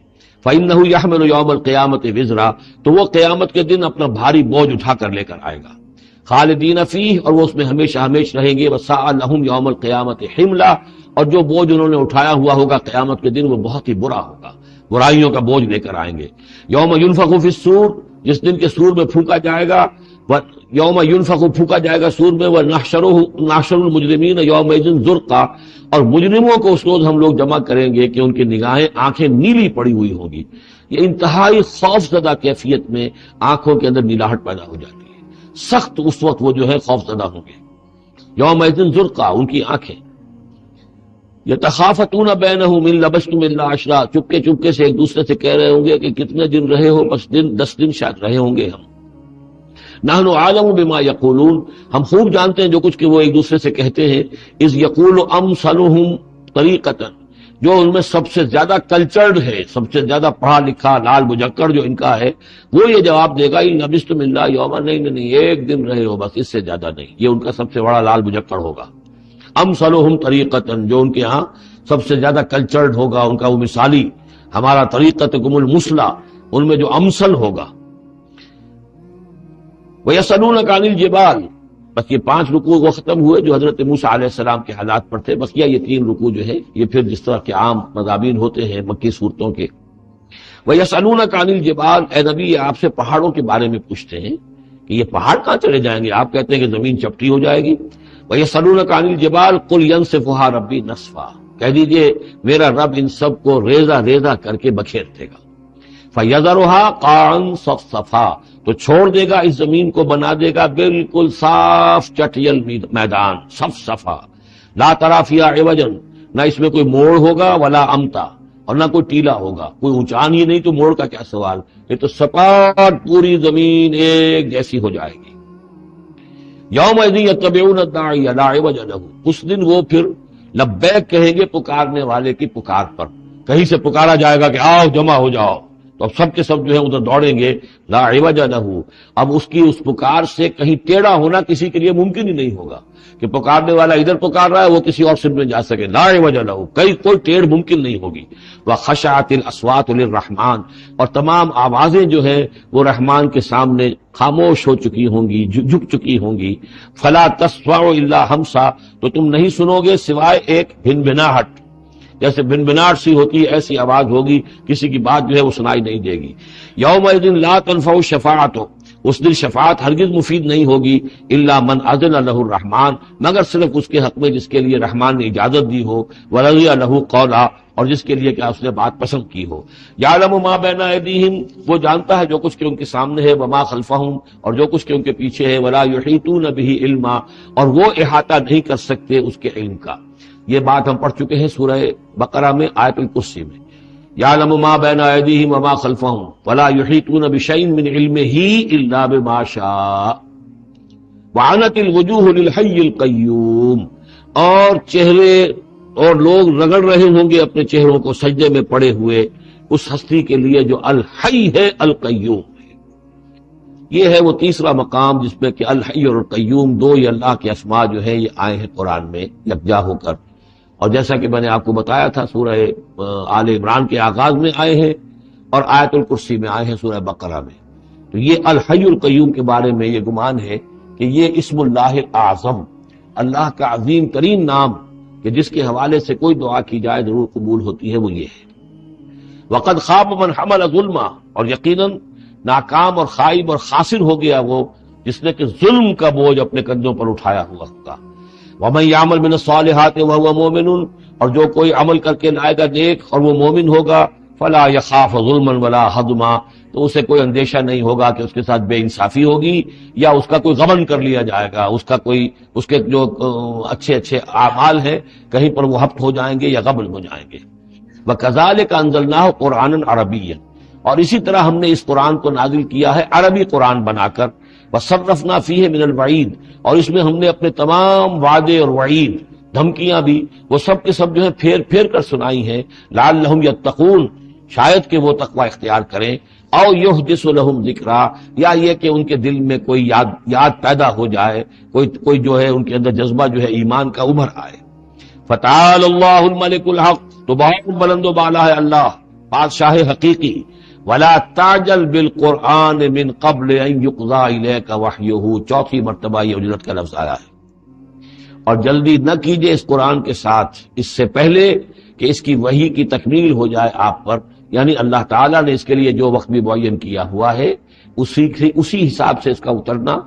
فإنہ یحمل یوم القیامت وزرا، تو وہ قیامت کے دن اپنا بھاری بوجھ اٹھا کر لے کر آئے گا۔ خالدین فیہ، اور وہ اس میں ہمیشہ ہمیشہ رہیں گے۔ وساء لہم یوم القیامت حملا، اور جو بوجھ انہوں نے اٹھایا ہوا ہوگا قیامت کے دن وہ بہت ہی برا ہوگا، برائیوں کا بوجھ لے کر آئیں گے۔ یوم ینفخ فی الصور، جس دن کے سور میں پھونکا جائے گا، یوم ینفخ، پھونکا جائے گا سور میں، ونحشر المجرمین یومئذ زرقا، اور مجرموں کو اس روز ہم لوگ جمع کریں گے کہ ان کی نگاہیں، آنکھیں نیلی پڑی ہوئی ہوں گی۔ یہ انتہائی خوف زدہ کیفیت میں آنکھوں کے اندر نیلاہٹ پیدا ہو جاتی ہے، سخت اس وقت وہ جو ہے خوف زدہ ہوں گے۔ یومئذ زرقا، ان کی آنکھیں۔ یتخافتون بینہم ان لبثتم الا عشرا، چپکے چپکے سے ایک دوسرے سے کہہ رہے ہوں گے کہ کتنے دن رہے ہو، بس 10 دن شاید رہے ہوں گے ہم۔ نحن عالم بما یقولون، ہم خوب جانتے ہیں جو کچھ کہ وہ ایک دوسرے سے کہتے ہیں۔ اذ یقول امثلهم طریقۃ، جو ان میں سب سے زیادہ کلچرڈ ہے، سب سے زیادہ پڑھا لکھا لال بجکڑ جو ان کا ہے، وہ یہ جواب دے گا ان لبثتم الا یوما، نہیں، ایک دن رہے ہو بس، اس سے زیادہ نہیں۔ یہ ان کا سب سے بڑا لال بجکڑ ہوگا۔ امثلهم طریقۃ، جو ان کے ہاں سب سے زیادہ کلچرڈ ہوگا، ان کا وہ مثالی، ہمارا طریقتکم المثلی، ان میں جو امثل ہوگا۔ وَيَسْأَلُونَكَ عَنِ الْجِبَالِ، بس یہ 5 رکوع وہ ختم ہوئے جو حضرت موسیٰ علیہ السلام کے حالات پر تھے۔ بس یہ 3 رکوع جو ہے یہ پھر جس طرح کے عام مضامین ہوتے ہیں مکی صورتوں کے۔ وَيَسْأَلُونَكَ عَنِ الْجِبَالِ، اے نبی یہ آپ سے پہاڑوں کے بارے میں پوچھتے ہیں کہ یہ پہاڑ کہاں چلے جائیں گے، آپ کہتے ہیں کہ زمین چپٹی ہو جائے گی۔ وَيَسْأَلُونَكَ عَنِ الْجِبَالِ قُلْ يَنسِفُهَا رَبِّي نَسْفًا، کہہ دیجئے میرا رب ان سب کو ریزہ ریزہ کر کے بکھیر دے گا۔ فَيَذَرُهَا قَاعًا صَفْصَفًا، تو چھوڑ دے گا اس زمین کو، بنا دے گا بالکل صاف چٹیل میدان، صفصفا، لا تری فیہا عوجا، نہ اس میں کوئی موڑ ہوگا، ولا امتا، اور نہ کوئی ٹیلا ہوگا، کوئی اونچان ہی نہیں تو موڑ کا کیا سوال، یہ تو سپاٹ پوری زمین ایک جیسی ہو جائے گی۔ یومئذ یتبعون الداعی لا عوج لہ، اس دن وہ پھر لبیک کہیں گے پکارنے والے کی پکار پر، کہیں سے پکارا جائے گا کہ آؤ جمع ہو جاؤ، تو اب سب کے سب جو ہے ادھر دوڑیں گے۔ لا عوج لہ، اب اس کی اس پکار سے کہیں ٹیڑھا ہونا کسی کے لیے ممکن ہی نہیں ہوگا کہ پکارنے والا ادھر پکار رہا ہے وہ کسی اور سمت میں جا سکے، لا عوج لہ، کوئی ٹیڑھ ممکن نہیں ہوگی۔ وخشعت الاصوات للرحمن، اور تمام آوازیں جو ہیں وہ رحمان کے سامنے خاموش ہو چکی ہوں گی، جھک چکی ہوں گی۔ فلا تسمع الا ہمسا، تو تم نہیں سنو گے سوائے ایک بھنبھناہٹ، جیسے بھنبھناہٹ سی ہوتی ہے ایسی آواز ہوگی، کسی کی بات جو ہے وہ سنائی نہیں دے گی۔ یومئذ لا تنفع الشفاعۃ، اس دن شفاعت ہرگز مفید نہیں ہوگی، الا من اذن لہ الرحمن، مگر صرف اس کے حق میں جس کے لیے رحمان نے اجازت دی ہو، ورضی لہ قولا، اور جس کے لیے کہ اس نے بات پسند کی ہو۔ یعلم ما بین ایدیہم، وہ جانتا ہے جو کچھ کہ ان کے سامنے ہے، وما خلفہم، اور جو کچھ کہ ان کے پیچھے ہے، ولا یحیطون بہ علما، اور وہ احاطہ نہیں کر سکتے اس کے علم کا۔ یہ بات ہم پڑھ چکے ہیں سورہ بقرہ میں، آیت الکرسی میں۔ یعلم ما بین ایدیہم وما خلفہم ولا یحیطون بشیء من علمہ الا بما شاء وعنت الوجوہ للحی القیوم، اور چہرے اور لوگ رگڑ رہے ہوں گے اپنے چہروں کو سجدے میں پڑے ہوئے اس ہستی کے لیے جو الحی ہے، القیوم ہے۔ یہ ہے وہ تیسرا مقام جس میں کہ الحی اور القیوم دو یہ اللہ کے اسماء جو ہیں یہ آئے ہیں قرآن میں یکجا ہو کر، اور جیسا کہ میں نے آپ کو بتایا تھا سورہ آل عمران کے آغاز میں آئے ہیں اور آیت الکرسی میں آئے ہیں سورہ بقرہ میں۔ تو یہ الحی القیوم کے بارے میں یہ گمان ہے کہ یہ اسم اللہ اعظم، اللہ کا عظیم ترین نام کہ جس کے حوالے سے کوئی دعا کی جائے ضرور قبول ہوتی ہے، وہ یہ ہے۔ وقد خاب من حمل ظلما، اور یقیناً ناکام اور خائب اور خاسر ہو گیا وہ جس نے کہ ظلم کا بوجھ اپنے کندھوں پر اٹھایا ہوا ہوگا۔ ومن یعمل من الصالحات وهو مؤمن، اور جو کوئی عمل کر کے لائے گا نیک اور وہ مومن ہوگا، فلا یخاف ظلما ولا ہضما، تو اسے کوئی اندیشہ نہیں ہوگا کہ اس کے ساتھ بے انصافی ہوگی یا اس کا کوئی غبن کر لیا جائے گا، اس کے جو اچھے اچھے اعمال ہیں کہیں پر وہ ہفت ہو جائیں گے یا غبن ہو جائیں گے۔ وَكَذَلِكَ أَنزَلْنَاهُ قُرْآنًا عَرَبِيًّا، اور اسی طرح ہم نے اس قرآن کو نازل کیا ہے عربی قرآن بنا کر، وصرفنا فیہ من الوعید، اور اس میں ہم نے اپنے تمام وعدے اور وعید، دھمکیاں بھی، وہ سب کے سب جو ہے پھیر پھیر کر سنائی ہیں، لعلہم یتقون، شاید کہ وہ تقوی اختیار کریں، او یحدث لہم ذکرا، یا یہ کہ ان کے دل میں کوئی یاد پیدا ہو جائے، کوئی جو ہے ان کے اندر جذبہ جو ہے ایمان کا ابھر آئے۔ فتعال اللہ الملک الحق، تو بہت بلند و بالا ہے اللہ بادشاہ حقیقی، ولا تعجل بالقرآن من قبل ان یقضى الیک وحیہ، چوتھی مرتبہ یہ اجلت کا لفظ آیا ہے، اور جلدی نہ کیجئے اس قرآن کے ساتھ اس سے پہلے کہ اس کی وحی کی تکمیل ہو جائے آپ پر، یعنی اللہ تعالیٰ نے اس کے لیے جو وقت بھی معین کیا ہوا ہے اسی حساب سے اس کا اترنا،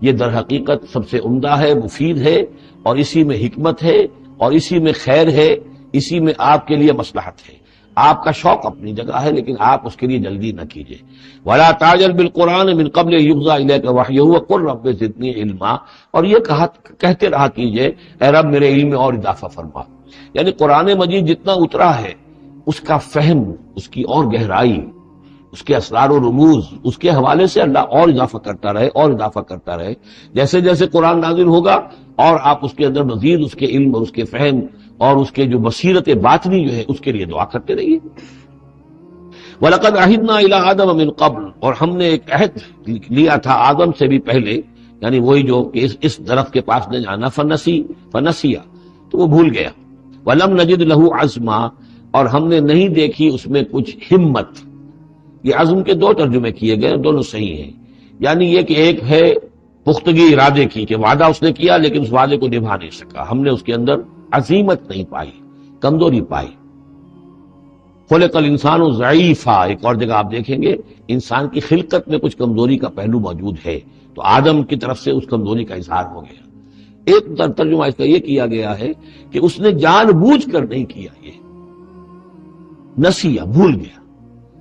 یہ در حقیقت سب سے عمدہ ہے، مفید ہے، اور اسی میں حکمت ہے، اور اسی میں خیر ہے، اسی میں آپ کے لیے مصلحت ہے۔ آپ کا شوق اپنی جگہ ہے، لیکن آپ اس کے لیے جلدی نہ کیجیے۔ وَلَا تَعْجَلْ بِالْقُرْآنِ مِنْ قَبْلِ أَنْ يُقْضَىٰ إِلَيْكَ وَحْيُهُ وَقُلْ رَبِّ زِدْنِي عِلْمًا، اور یہ کہتے رہا کیجیے اے رب میرے علم میں اور اضافہ فرما، یعنی قرآن مجید جتنا اترا ہے اس کا فہم، اس کی اور گہرائی، اس کے اسرار و رموز، اس کے حوالے سے اللہ اور اضافہ کرتا رہے اور اضافہ کرتا رہے۔ جیسے جیسے قرآن نازل ہوگا اور آپ اس کے اندر مزید اس کے علم اور اس کے فہم اور اس کے جو بصیرت باطنی جو ہے اس کے لیے دعا کرتے رہیے۔ وَلَقَدْ عَهِدْنَا إِلَىٰ آدَمَ مِنْ قَبْلُ، اور ہم نے ایک عہد لیا تھا آدم سے بھی پہلے، یعنی وہی جو کہ اس درخت کے پاس نہ جانا، فنسیا، تو وہ بھول گیا۔ وَلَمْ نَجِدْ لَهُ عَزْمًا، اور ہم نے نہیں دیکھی اس میں کچھ ہمت۔ یہ عزم کے دو ترجمے کیے گئے، دونوں صحیح ہیں، یعنی یہ کہ ایک ہے پختگی ارادے کی کہ وعدہ اس نے کیا لیکن اس وعدے کو نبھا نہیں سکا، ہم نے اس کے اندر عزیمت نہیں پائی، کمزوری پائی۔ خلق الانسان ضعیفا، ایک اور جگہ آپ دیکھیں گے انسان کی خلقت میں کچھ کمزوری کا پہلو موجود ہے، تو آدم کی طرف سے اس کمزوری کا اظہار ہو گیا۔ ایک ترجمہ اس کا یہ کیا گیا ہے کہ اس نے جان بوجھ کر نہیں کیا، یہ نسیہ، بھول گیا۔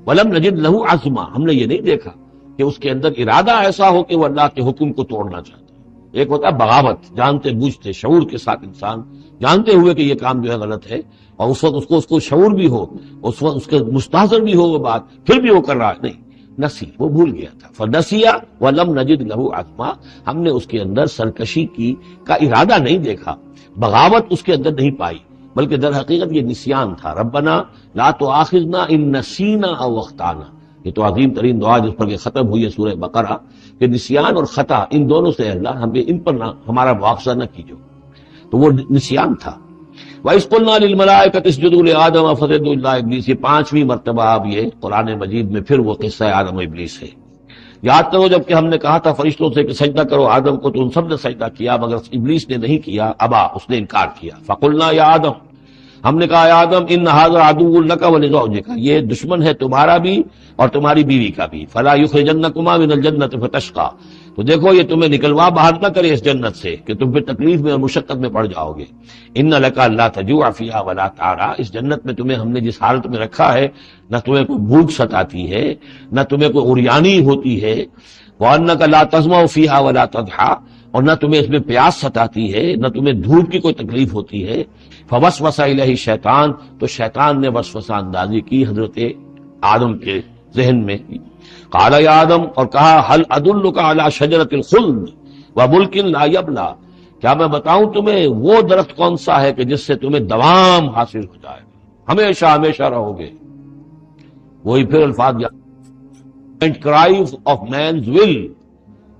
وَلَمْ نَجِدْ لَهُ عَزْمًا، ہم نے یہ نہیں دیکھا کہ اس کے اندر ارادہ ایسا ہو کہ وہ اللہ کے حکم کو توڑنا چاہتا ہے۔ ایک ہوتا ہے بغاوت، جانتے بوجھتے شعور کے ساتھ انسان جانتے ہوئے کہ یہ کام جو ہے غلط ہے، اور اس وقت اس کو شعور بھی ہو، اس وقت اس کے مستحضر بھی ہو وہ بات، پھر بھی وہ کر رہا ہے، نہیں، نسی، وہ بھول گیا تھا۔ فنسیا وَلَمْ نَجِدْ لَهُ عَزْمًا، ہم نے اس کے اندر سرکشی کا ارادہ نہیں دیکھا، بغاوت اس کے اندر نہیں پائی، بلکہ در حقیقت یہ نسیان تھا۔ ربنا لا تؤاخذنا ان نسینا او اخطانا، یہ تو عظیم ترین دعا جس پر کہ ختم ہوئی ہے سورہ بقرہ، کہ نسیان اور خطا ان دونوں سے اللہ ہمیں ان پر ہمارا مواخذہ نہ کیجو، تو وہ نسیان تھا۔ وَإِذْ قُلْنَا لِلْمَلَائِكَةِ اسْجُدُوا لِآدَمَ فَسَجَدُوا إِلَّا إِبْلِيسَ، یہ پانچویں مرتبہ اب یہ قرآن مجید میں پھر وہ قصہ آدم و ابلیس ہے۔ یاد کرو جب کہ ہم نے کہا تھا فرشتوں سے کہ سجدہ کرو آدم کو، تو ان سب نے سجدہ کیا مگر ابلیس نے نہیں کیا، ابا، اس نے انکار کیا۔ فَقُلْنَا يَا آدَمُ، ہم نے کہا یا آدم ان ھذا عدو لک ولزوجک، یہ دشمن ہے تمہارا بھی اور تمہاری بیوی کا بھی، فلا یخرجنکما من الجنۃ فتشقى، تو دیکھو یہ تمہیں نکلوا باہر نہ کرے اس جنت سے کہ تم پھر تکلیف میں اور مشقت میں پڑ جاؤ گے۔ ان لک الا تجوع فیھا ولا تعرى، اس جنت میں تمہیں ہم نے جس حالت میں رکھا ہے، نہ تمہیں کوئی بھوک ستاتی ہے، نہ تمہیں کوئی عریانی ہوتی ہے، وانک لا تظمأ فیھا ولا تضحى، اور نہ تمہیں اس میں پیاس ستاتی ہے، نہ تمہیں دھوپ کی کوئی تکلیف ہوتی ہے۔ فوسوس الیہ شیطان، تو شیطان نے وسوسہ اندازی کی حضرت آدم کے ذہن میں۔ قال یا آدم، اور کہا هل ادلک علی شجرۃ الخلد وملک لا یبلی، کیا میں بتاؤں تمہیں وہ درخت کون سا ہے کہ جس سے تمہیں دوام حاصل ہو جائے، ہمیشہ ہمیشہ رہو گے۔ وہی پھر الفاظ and crave of men's will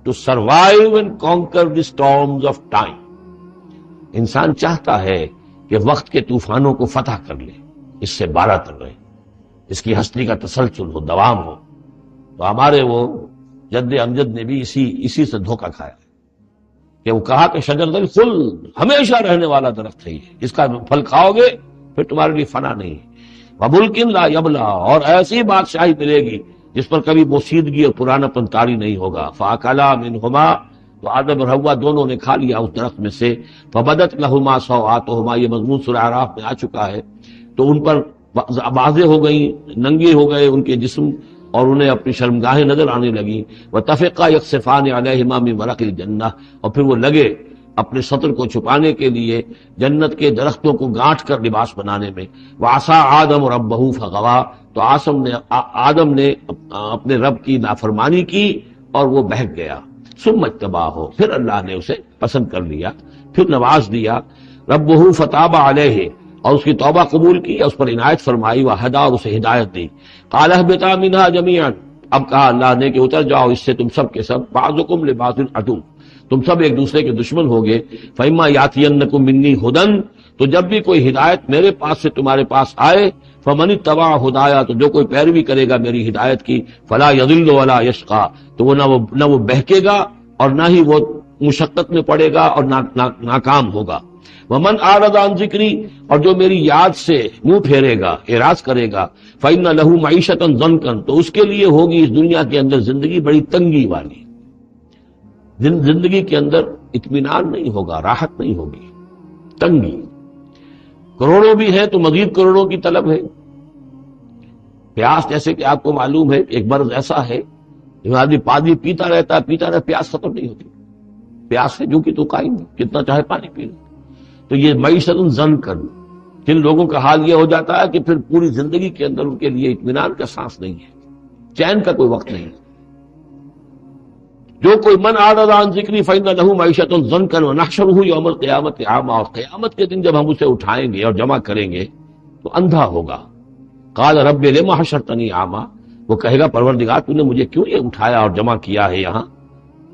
to survive and conquer the storms of time، انسان چاہتا ہے کہ وقت کے طوفانوں کو فتح کر لے، اس سے بارہ تر رہے، اس کی ہستی کا تسلسل ہو، دوام ہو۔ تو ہمارے وہ جد امجد نے بھی اسی سے دھوکہ کھایا کہ وہ کہا کہ شجرۃ الخلد، ہمیشہ رہنے والا درخت ہے یہ، اس کا پھل کھاؤ گے پھر تمہارے لیے فنا نہیں، وملک لا یبلی، اور ایسی بادشاہی ملے گی جس پر کبھی بوسیدگی اور پرانا پن طاری نہیں ہوگا۔ فاکلا منہما، تو آدم اور حوا دونوں نے کھا لیا اس درخت میں سے۔ فبدت لہما سوآتہما، یہ مضمون سورہ اعراف میں آ چکا ہے، تو ان پر واضح ہو گئی، ننگے ہو گئے ان کے جسم اور انہیں اپنی شرمگاہیں نظر آنے لگیں۔ وطفقا یخصفان علیہما من ورق الجنہ، اور پھر وہ لگے اپنے سطر کو چھپانے کے لیے جنت کے درختوں کو گانٹھ کر لباس بنانے میں۔ وعصا آدم ربہ فغوا، تو آدم نے اپنے رب کی نافرمانی کی اور وہ بہک گیا۔ ثم اجتباہ، پھر اللہ نے اسے پسند کر لیا، پھر نواز دیا، ربہ فتاب علیہ، اور اس کی توبہ قبول کی، اس پر عنایت فرمائی، وہدیٰ، اور اسے ہدایت دی۔ قال اہبطا منہا جمیعا، اب کہا اللہ نے کہ اتر جاؤ اس سے تم سب کے سب، بعضکم لبعض عدو، تم سب ایک دوسرے کے دشمن ہوگے، فإما یاتینکم منی ھدی، تو جب بھی کوئی ہدایت میرے پاس سے تمہارے پاس آئے، فمن اتبع ھدایا، تو جو کوئی پیروی کرے گا میری ہدایت کی، فلا یضل ولا یشقی، تو وہ نہ وہ بہکے گا اور نہ ہی وہ مشقت میں پڑے گا اور ناکام ہوگا۔ ومن اعرض عن ذکری، اور جو میری یاد سے منہ پھیرے گا، اعراض کرے گا، فإن له معیشۃ ضنکا، تو اس کے لیے ہوگی اس دنیا کے اندر زندگی بڑی تنگی والی، زندگی کے اندر اطمینان نہیں ہوگا، راحت نہیں ہوگی، تنگی۔ کروڑوں بھی ہیں تو مزید کروڑوں کی طلب ہے۔ پیاس، جیسے کہ آپ کو معلوم ہے ایک مرض ایسا ہے کہ آدمی پانی پیتا رہتا ہے، پیاس ختم نہیں ہوتی، پیاس ہے جو کہ تو قائم ہے، کتنا چاہے پانی پی لو۔ تو یہ معیشت ضنکن، جن لوگوں کا حال یہ ہو جاتا ہے کہ پھر پوری زندگی کے اندر ان کے لیے اطمینان کا سانس نہیں ہے، چین کا کوئی وقت نہیں ہے۔ جو کوئی من اعرض عن ذکری فإن له معیشۃ ضنکا ونحشرہ یوم القیامۃ اعمی، اور قیامت کے دن جب ہم اسے اٹھائیں گے اور جمع کریں گے تو اندھا ہوگا۔ قال رب لم حشرتنی اعمی، وہ کہے گا پروردگار تو نے مجھے کیوں یہ اٹھایا اور جمع کیا ہے یہاں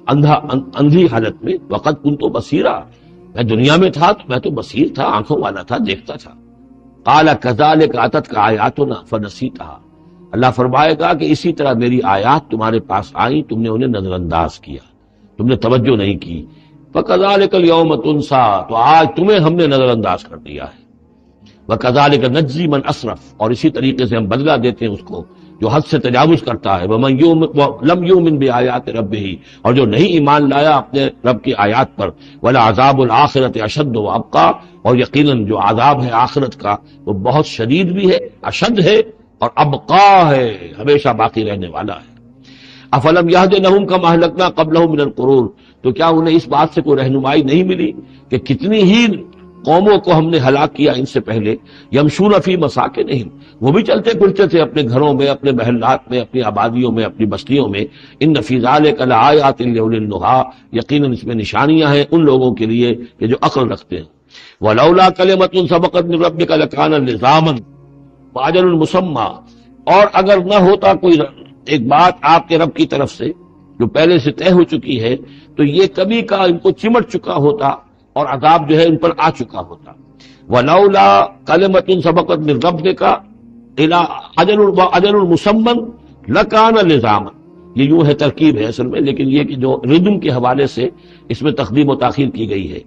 اندھی حالت میں، وقد کنت بصیرا، میں دنیا میں تھا تو میں تو بصیر تھا، آنکھوں والا تھا، دیکھتا تھا۔ قال کذالک اتتک آیاتنا فنسیتها، اللہ فرمائے گا کہ اسی طرح میری آیات تمہارے پاس آئیں، تم نے انہیں نظر انداز کیا، تم نے توجہ نہیں کی۔ فکذالک اليوم تنسیٰ، تو آج تمہیں ہم نے نظر انداز کر دیا ہے۔ وکذالک نجزی من اسرف، اور اسی طریقے سے ہم بدلہ دیتے ہیں اس کو جو حد سے تجاوز کرتا ہے۔ ومن لم یؤمن بآیات ربہ، اور جو نہیں ایمان لایا اپنے رب کی آیات پر۔ ولعذاب الآخرۃ اشد وابقیٰ، اور یقیناً جو عذاب ہے آخرت کا وہ بہت شدید بھی ہے، اشد ہے اور ابقا ہے، ہمیشہ باقی رہنے والا ہے۔ افلم یہد لہم کما اہلکنا قبلہم من القرون، تو کیا انہیں اس بات سے کوئی رہنمائی نہیں ملی کہ کتنی ہی قوموں کو ہم نے ہلاک کیا ان سے پہلے، یمشون فی مساکنہم، وہ بھی چلتے پھرتے تھے اپنے گھروں میں، اپنے محلات میں، اپنی آبادیوں میں، اپنی بستیوں میں۔ ان فی ذلک لآیات لأولی النہی، یقیناً اس میں نشانیاں ہیں ان لوگوں کے لیے کہ جو عقل رکھتے ہیں۔ ولولا کلمۃ سبقت من ربک لکان لزاما واجل مسمى، اور اگر نہ ہوتا کوئی ایک بات آپ کے رب کی طرف سے جو پہلے سے طے ہو چکی ہے تو یہ کبھی کا ان کو چمٹ چکا ہوتا اور عذاب جو ہے ان پر آ چکا ہوتا۔ ولولا کلمۃ سبقت من ربک الی اجل مسمى لکان لزاما، یہ یوں ہے، ترکیب ہے اصل میں، لیکن یہ کہ جو ردم کے حوالے سے اس میں تقدیم و تاخیر کی گئی ہے۔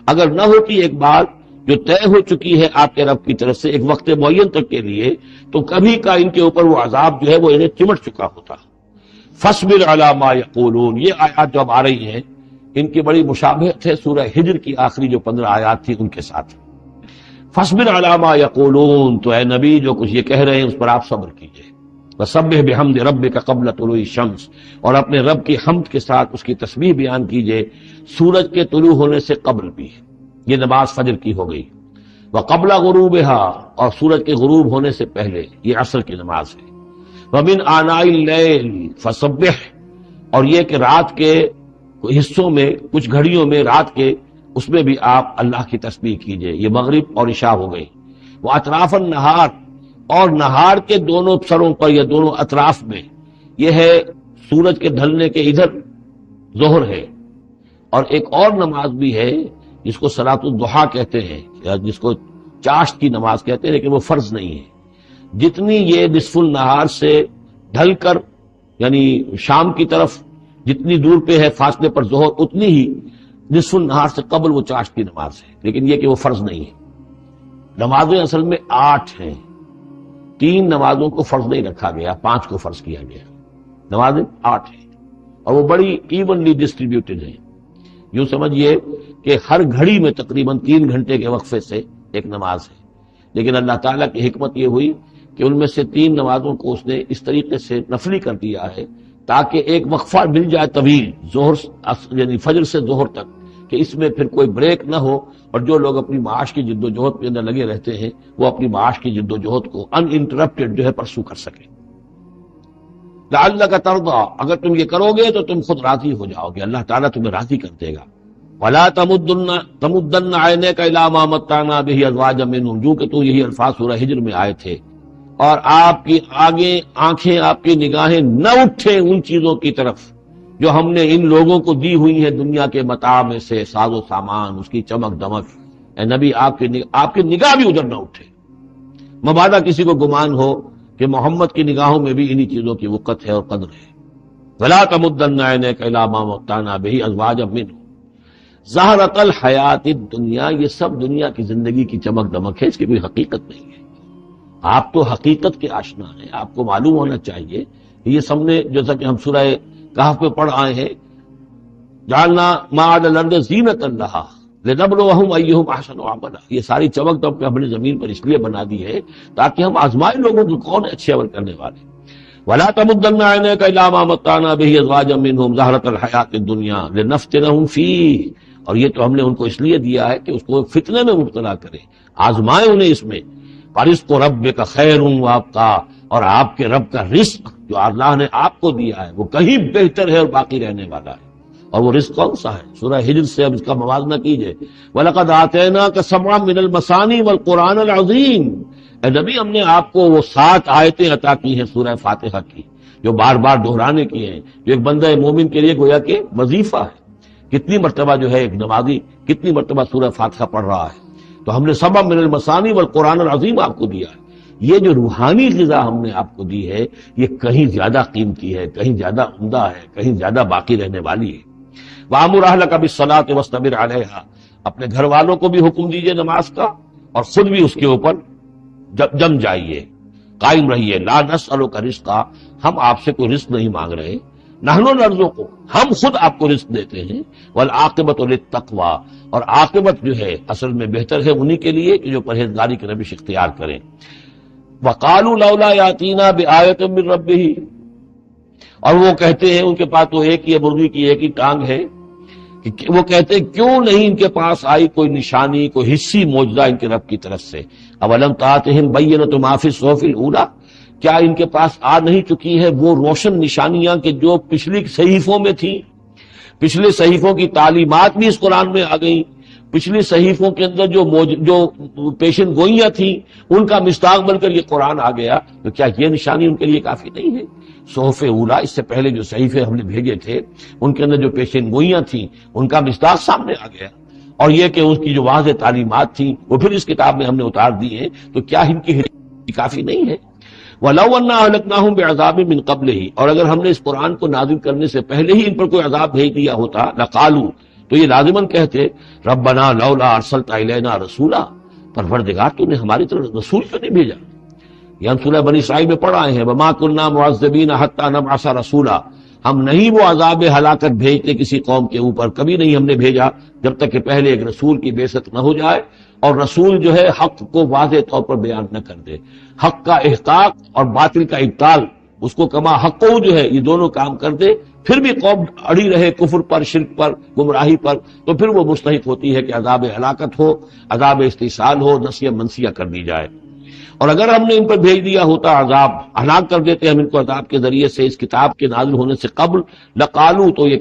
اگر نہ ہوتی ایک بات جو طے ہو چکی ہے آپ کے رب کی طرف سے ایک وقت معین تک کے لیے، تو کبھی کا ان کے اوپر وہ عذاب جو ہے وہ انہیں چمٹ چکا ہوتا۔ فاصبر علی ما یقولون، یہ آیات جو اب آ رہی ہیں ان کی بڑی مشابہت ہے سورہ ہجر کی آخری جو 15 آیات تھی ان کے ساتھ۔ فاصبر علی ما یقولون، تو اے نبی جو کچھ یہ کہہ رہے ہیں اس پر آپ صبر کیجئے۔ وسبح بحمد ربک قبل طلوع الشمس، اور اپنے رب کی حمد کے ساتھ اس کی تسبیح بیان کیجئے سورج کے طلوع ہونے سے قبل بھی، یہ نماز فجر کی ہو گئی۔ وقبل غروبها، اور سورج کے غروب ہونے سے پہلے، یہ عصر کی نماز ہے۔ ومن آناء اللیل فسبح، اور یہ کہ رات کے حصوں میں، کچھ گھڑیوں میں رات کے، اس میں بھی آپ اللہ کی تسبیح کیجئے، یہ مغرب اور عشاء ہو گئی۔ وہ اطراف النہار، اور نہار کے دونوں سروں پر یا دونوں اطراف میں، یہ ہے سورج کے ڈھلنے کے ادھر ظہر ہے۔ اور ایک اور نماز بھی ہے جس کو صلاۃ الضحیٰ کہتے ہیں، یا جس کو چاشت کی نماز کہتے ہیں، لیکن وہ فرض نہیں ہے۔ جتنی یہ نصف النہار سے ڈھل کر یعنی شام کی طرف جتنی دور پہ ہے فاصلے پر ظہر، اتنی ہی نصف النہار سے قبل وہ چاشت کی نماز ہے، لیکن یہ کہ وہ فرض نہیں ہے۔ نمازیں اصل میں 8 ہیں، 3 نمازوں کو فرض نہیں رکھا گیا، 5 کو فرض کیا گیا۔ نمازیں 8 ہیں اور وہ بڑی ایونلی ڈسٹریبیوٹڈ ہیں۔ یوں سمجھیے کہ ہر گھڑی میں تقریباً 3 گھنٹے کے وقفے سے ایک نماز ہے، لیکن اللہ تعالیٰ کی حکمت یہ ہوئی کہ ان میں سے 3 نمازوں کو اس نے اس طریقے سے نفلی کر دیا ہے تاکہ ایک وقفہ مل جائے طویل، ظہر یعنی فجر سے ظہر تک، کہ اس میں پھر کوئی بریک نہ ہو، اور جو لوگ اپنی معاش کی جد و جہد کے اندر لگے رہتے ہیں وہ اپنی معاش کی جد و جہد کو ان انٹرپٹڈ جو ہے پرسو کر سکیں۔ لعلک ترضی، اگر تم یہ کرو گے تو تم خود راضی ہو جاؤ گے، اللہ تعالیٰ تمہیں راضی کر دے گا۔ ولا تمدن عینیک الی ما متعنا بہ ازواجا منہم، جو کہ تو یہی الفاظ سورہ ہجر میں آئے تھے، اور آپ کی آگے آنکھیں، آپ کی نگاہیں نہ اٹھیں ان چیزوں کی طرف جو ہم نے ان لوگوں کو دی ہوئی ہیں دنیا کے متاع میں سے، ساز و سامان، اس کی چمک دمک۔ اے نبی آپ کی نگاہ بھی ادھر نہ اٹھے، مبادا کسی کو گمان ہو کہ محمد کی نگاہوں میں بھی انہی چیزوں کی وقت ہے اور قدر ہے۔ ولا تمدن عینیک الی ما متعنا بہ ازواجا منہم زہرۃ الحیات الدنیا، یہ سب دنیا کی زندگی کی چمک دمک ہے، اس کی کوئی حقیقت نہیں ہے۔ آپ تو حقیقت کے آشنا ہیں، آپ کو معلوم ہونا چاہیے۔ یہ سب نے، جیسا کہ ہم سورہ کہف میں پڑھ آئے ہیں، جعلنا ما علی الارض زینۃ لہا لنبلوہم ایہم احسن عملا، یہ ساری چمک دمک ہم نے زمین پر اس لیے بنا دی ہے تاکہ ہم آزمائیں لوگوں کو کون ہے اچھے عمل کرنے والے۔ ولا تمدن عینیک الی ما متعنا بہ ازواجا منہم زہرۃ الحیات الدنیا لنفتنہم فیہ، اور یہ تو ہم نے ان کو اس لیے دیا ہے کہ اس کو فتنے میں مبتلا کرے، آزمائے انہیں اس میں۔ فرزق ربک خیر وابقی، اور آپ کے رب کا رزق جو اللہ نے آپ کو دیا ہے وہ کہیں بہتر ہے اور باقی رہنے والا ہے۔ اور وہ رزق کون سا ہے؟ سورہ ہجر سے اب اس کا موازنہ کیجئے۔ وَلَقَدْ آتَيْنَاكَ سَبْعًا مِنَ الْمَثَانِي وَالْقُرْآنَ الْعَظِيمِ، اے نبی ہم نے آپ کو وہ 7 آیتیں عطا کی ہیں سورہ فاتحہ کی، جو بار بار دہرانے کی ہیں، جو ایک بندہ مومن کے لیے گویا کہ وظیفہ ہے۔ کتنی مرتبہ جو ہے ایک نمازی کتنی مرتبہ سورہ فاتحہ پڑھ رہا ہے؟ تو ہم نے سبع من المثانی والقرآن العظیم آپ کو دیا ہے۔ یہ جو روحانی غذا ہم نے آپ کو دی ہے یہ کہیں زیادہ قیمتی ہے، کہیں زیادہ عمدہ ہے، کہیں زیادہ باقی رہنے والی ہے۔ وَأَمُرْ أَهْلَكَ بِالصَّلَاةِ وَاصْطَبِرْ عَلَيْهَا، اپنے گھر والوں کو بھی حکم دیجئے نماز کا اور خود بھی اس کے اوپر جم جائیے، قائم رہیے۔ لا نسألک رزقا، ہم آپ سے کوئی رزق نہیں مانگ رہے، نحن نرزقک، ہم خود آپ کو رزق دیتے ہیں۔ والعاقبۃ للتقوی، اور عاقبت جو ہے اصل میں بہتر ہے انہی کے لیے کہ جو پرہیزگاری کی روش اختیار کریں۔ وقالوا لولا یاتینا بآیۃ من ربہ، اور وہ کہتے ہیں ان کے پاس تو ایک ہی مرغی کی ایک ہی ٹانگ ہے، کہ وہ کہتے ہیں کیوں نہیں ان کے پاس آئی کوئی نشانی، کوئی حصی معجزہ ان کے رب کی طرف سے۔ اولم تاتہم بینۃ ما فی الصحف الاولی، کیا ان کے پاس آ نہیں چکی ہے وہ روشن نشانیاں کہ جو پچھلی صحیفوں میں تھیں؟ پچھلے صحیفوں کی تعلیمات بھی اس قرآن میں آ گئیں، پچھلی صحیفوں کے اندر جو پیشن گوئیاں تھیں ان کا مصداق بن کر یہ قرآن آ گیا، تو کیا یہ نشانی ان کے لیے کافی نہیں ہے؟ صحف اولا، اس سے پہلے جو صحیفے ہم نے بھیجے تھے ان کے اندر جو پیشن گوئیاں تھیں ان کا مصداق سامنے آ گیا، اور یہ کہ اس کی جو واضح تعلیمات تھیں وہ پھر اس کتاب میں ہم نے اتار دی ہیں، تو کیا ان کی کافی نہیں ہے؟ وَلَوْ أَنَّا أَهْلَكْنَاهُمْ بِعَذَابٍ مِّن قَبْلِهِ، اور اگر ہم نے اس قرآن کو نازل کرنے سے پہلے ہی ان پر کوئی عذاب بھیج دیا ہوتا، لَقَالُوا، تو یہ لازماً کہتے رَبَّنَا لَوْلَا أَرْسَلْتَ إِلَيْنَا رَسُولًا، پروردگار تو نے ہماری طرف رسول کیوں نہیں بھیجا؟ یہ ہم سورہ بنی اسرائیل میں پڑھ آئے ہیں، وَمَا كُنَّا مُعَذِّبِينَ حَتَّىٰ نَبْعَثَ رَسُولًا، ہم نہیں وہ عذاب ہلاکت بھیجتے کسی قوم کے اوپر، کبھی نہیں ہم نے بھیجا جب تک کہ پہلے ایک رسول کی بعثت نہ ہو جائے، اور رسول جو ہے حق کو واضح طور پر بیان نہ کر دے، حق کا احقاق اور باطل کا ابطال، اس کو کما حق کو جو ہے یہ دونوں کام کر دے، پھر بھی قوم اڑی رہے کفر پر، شرک پر، گمراہی پر، تو پھر وہ مستحق ہوتی ہے کہ عذاب ہلاکت ہو، عذاب استحصال ہو، نسیہ منسیہ کر دی جائے۔ اور اگر ہم نے ان پر بھیج دیا ہوتا عذاب، ہلاک کر دیتے ہم ان کو عذاب کے ذریعے سے اس کتاب کے نازل ہونے سے قبل، لقالو، تو یہ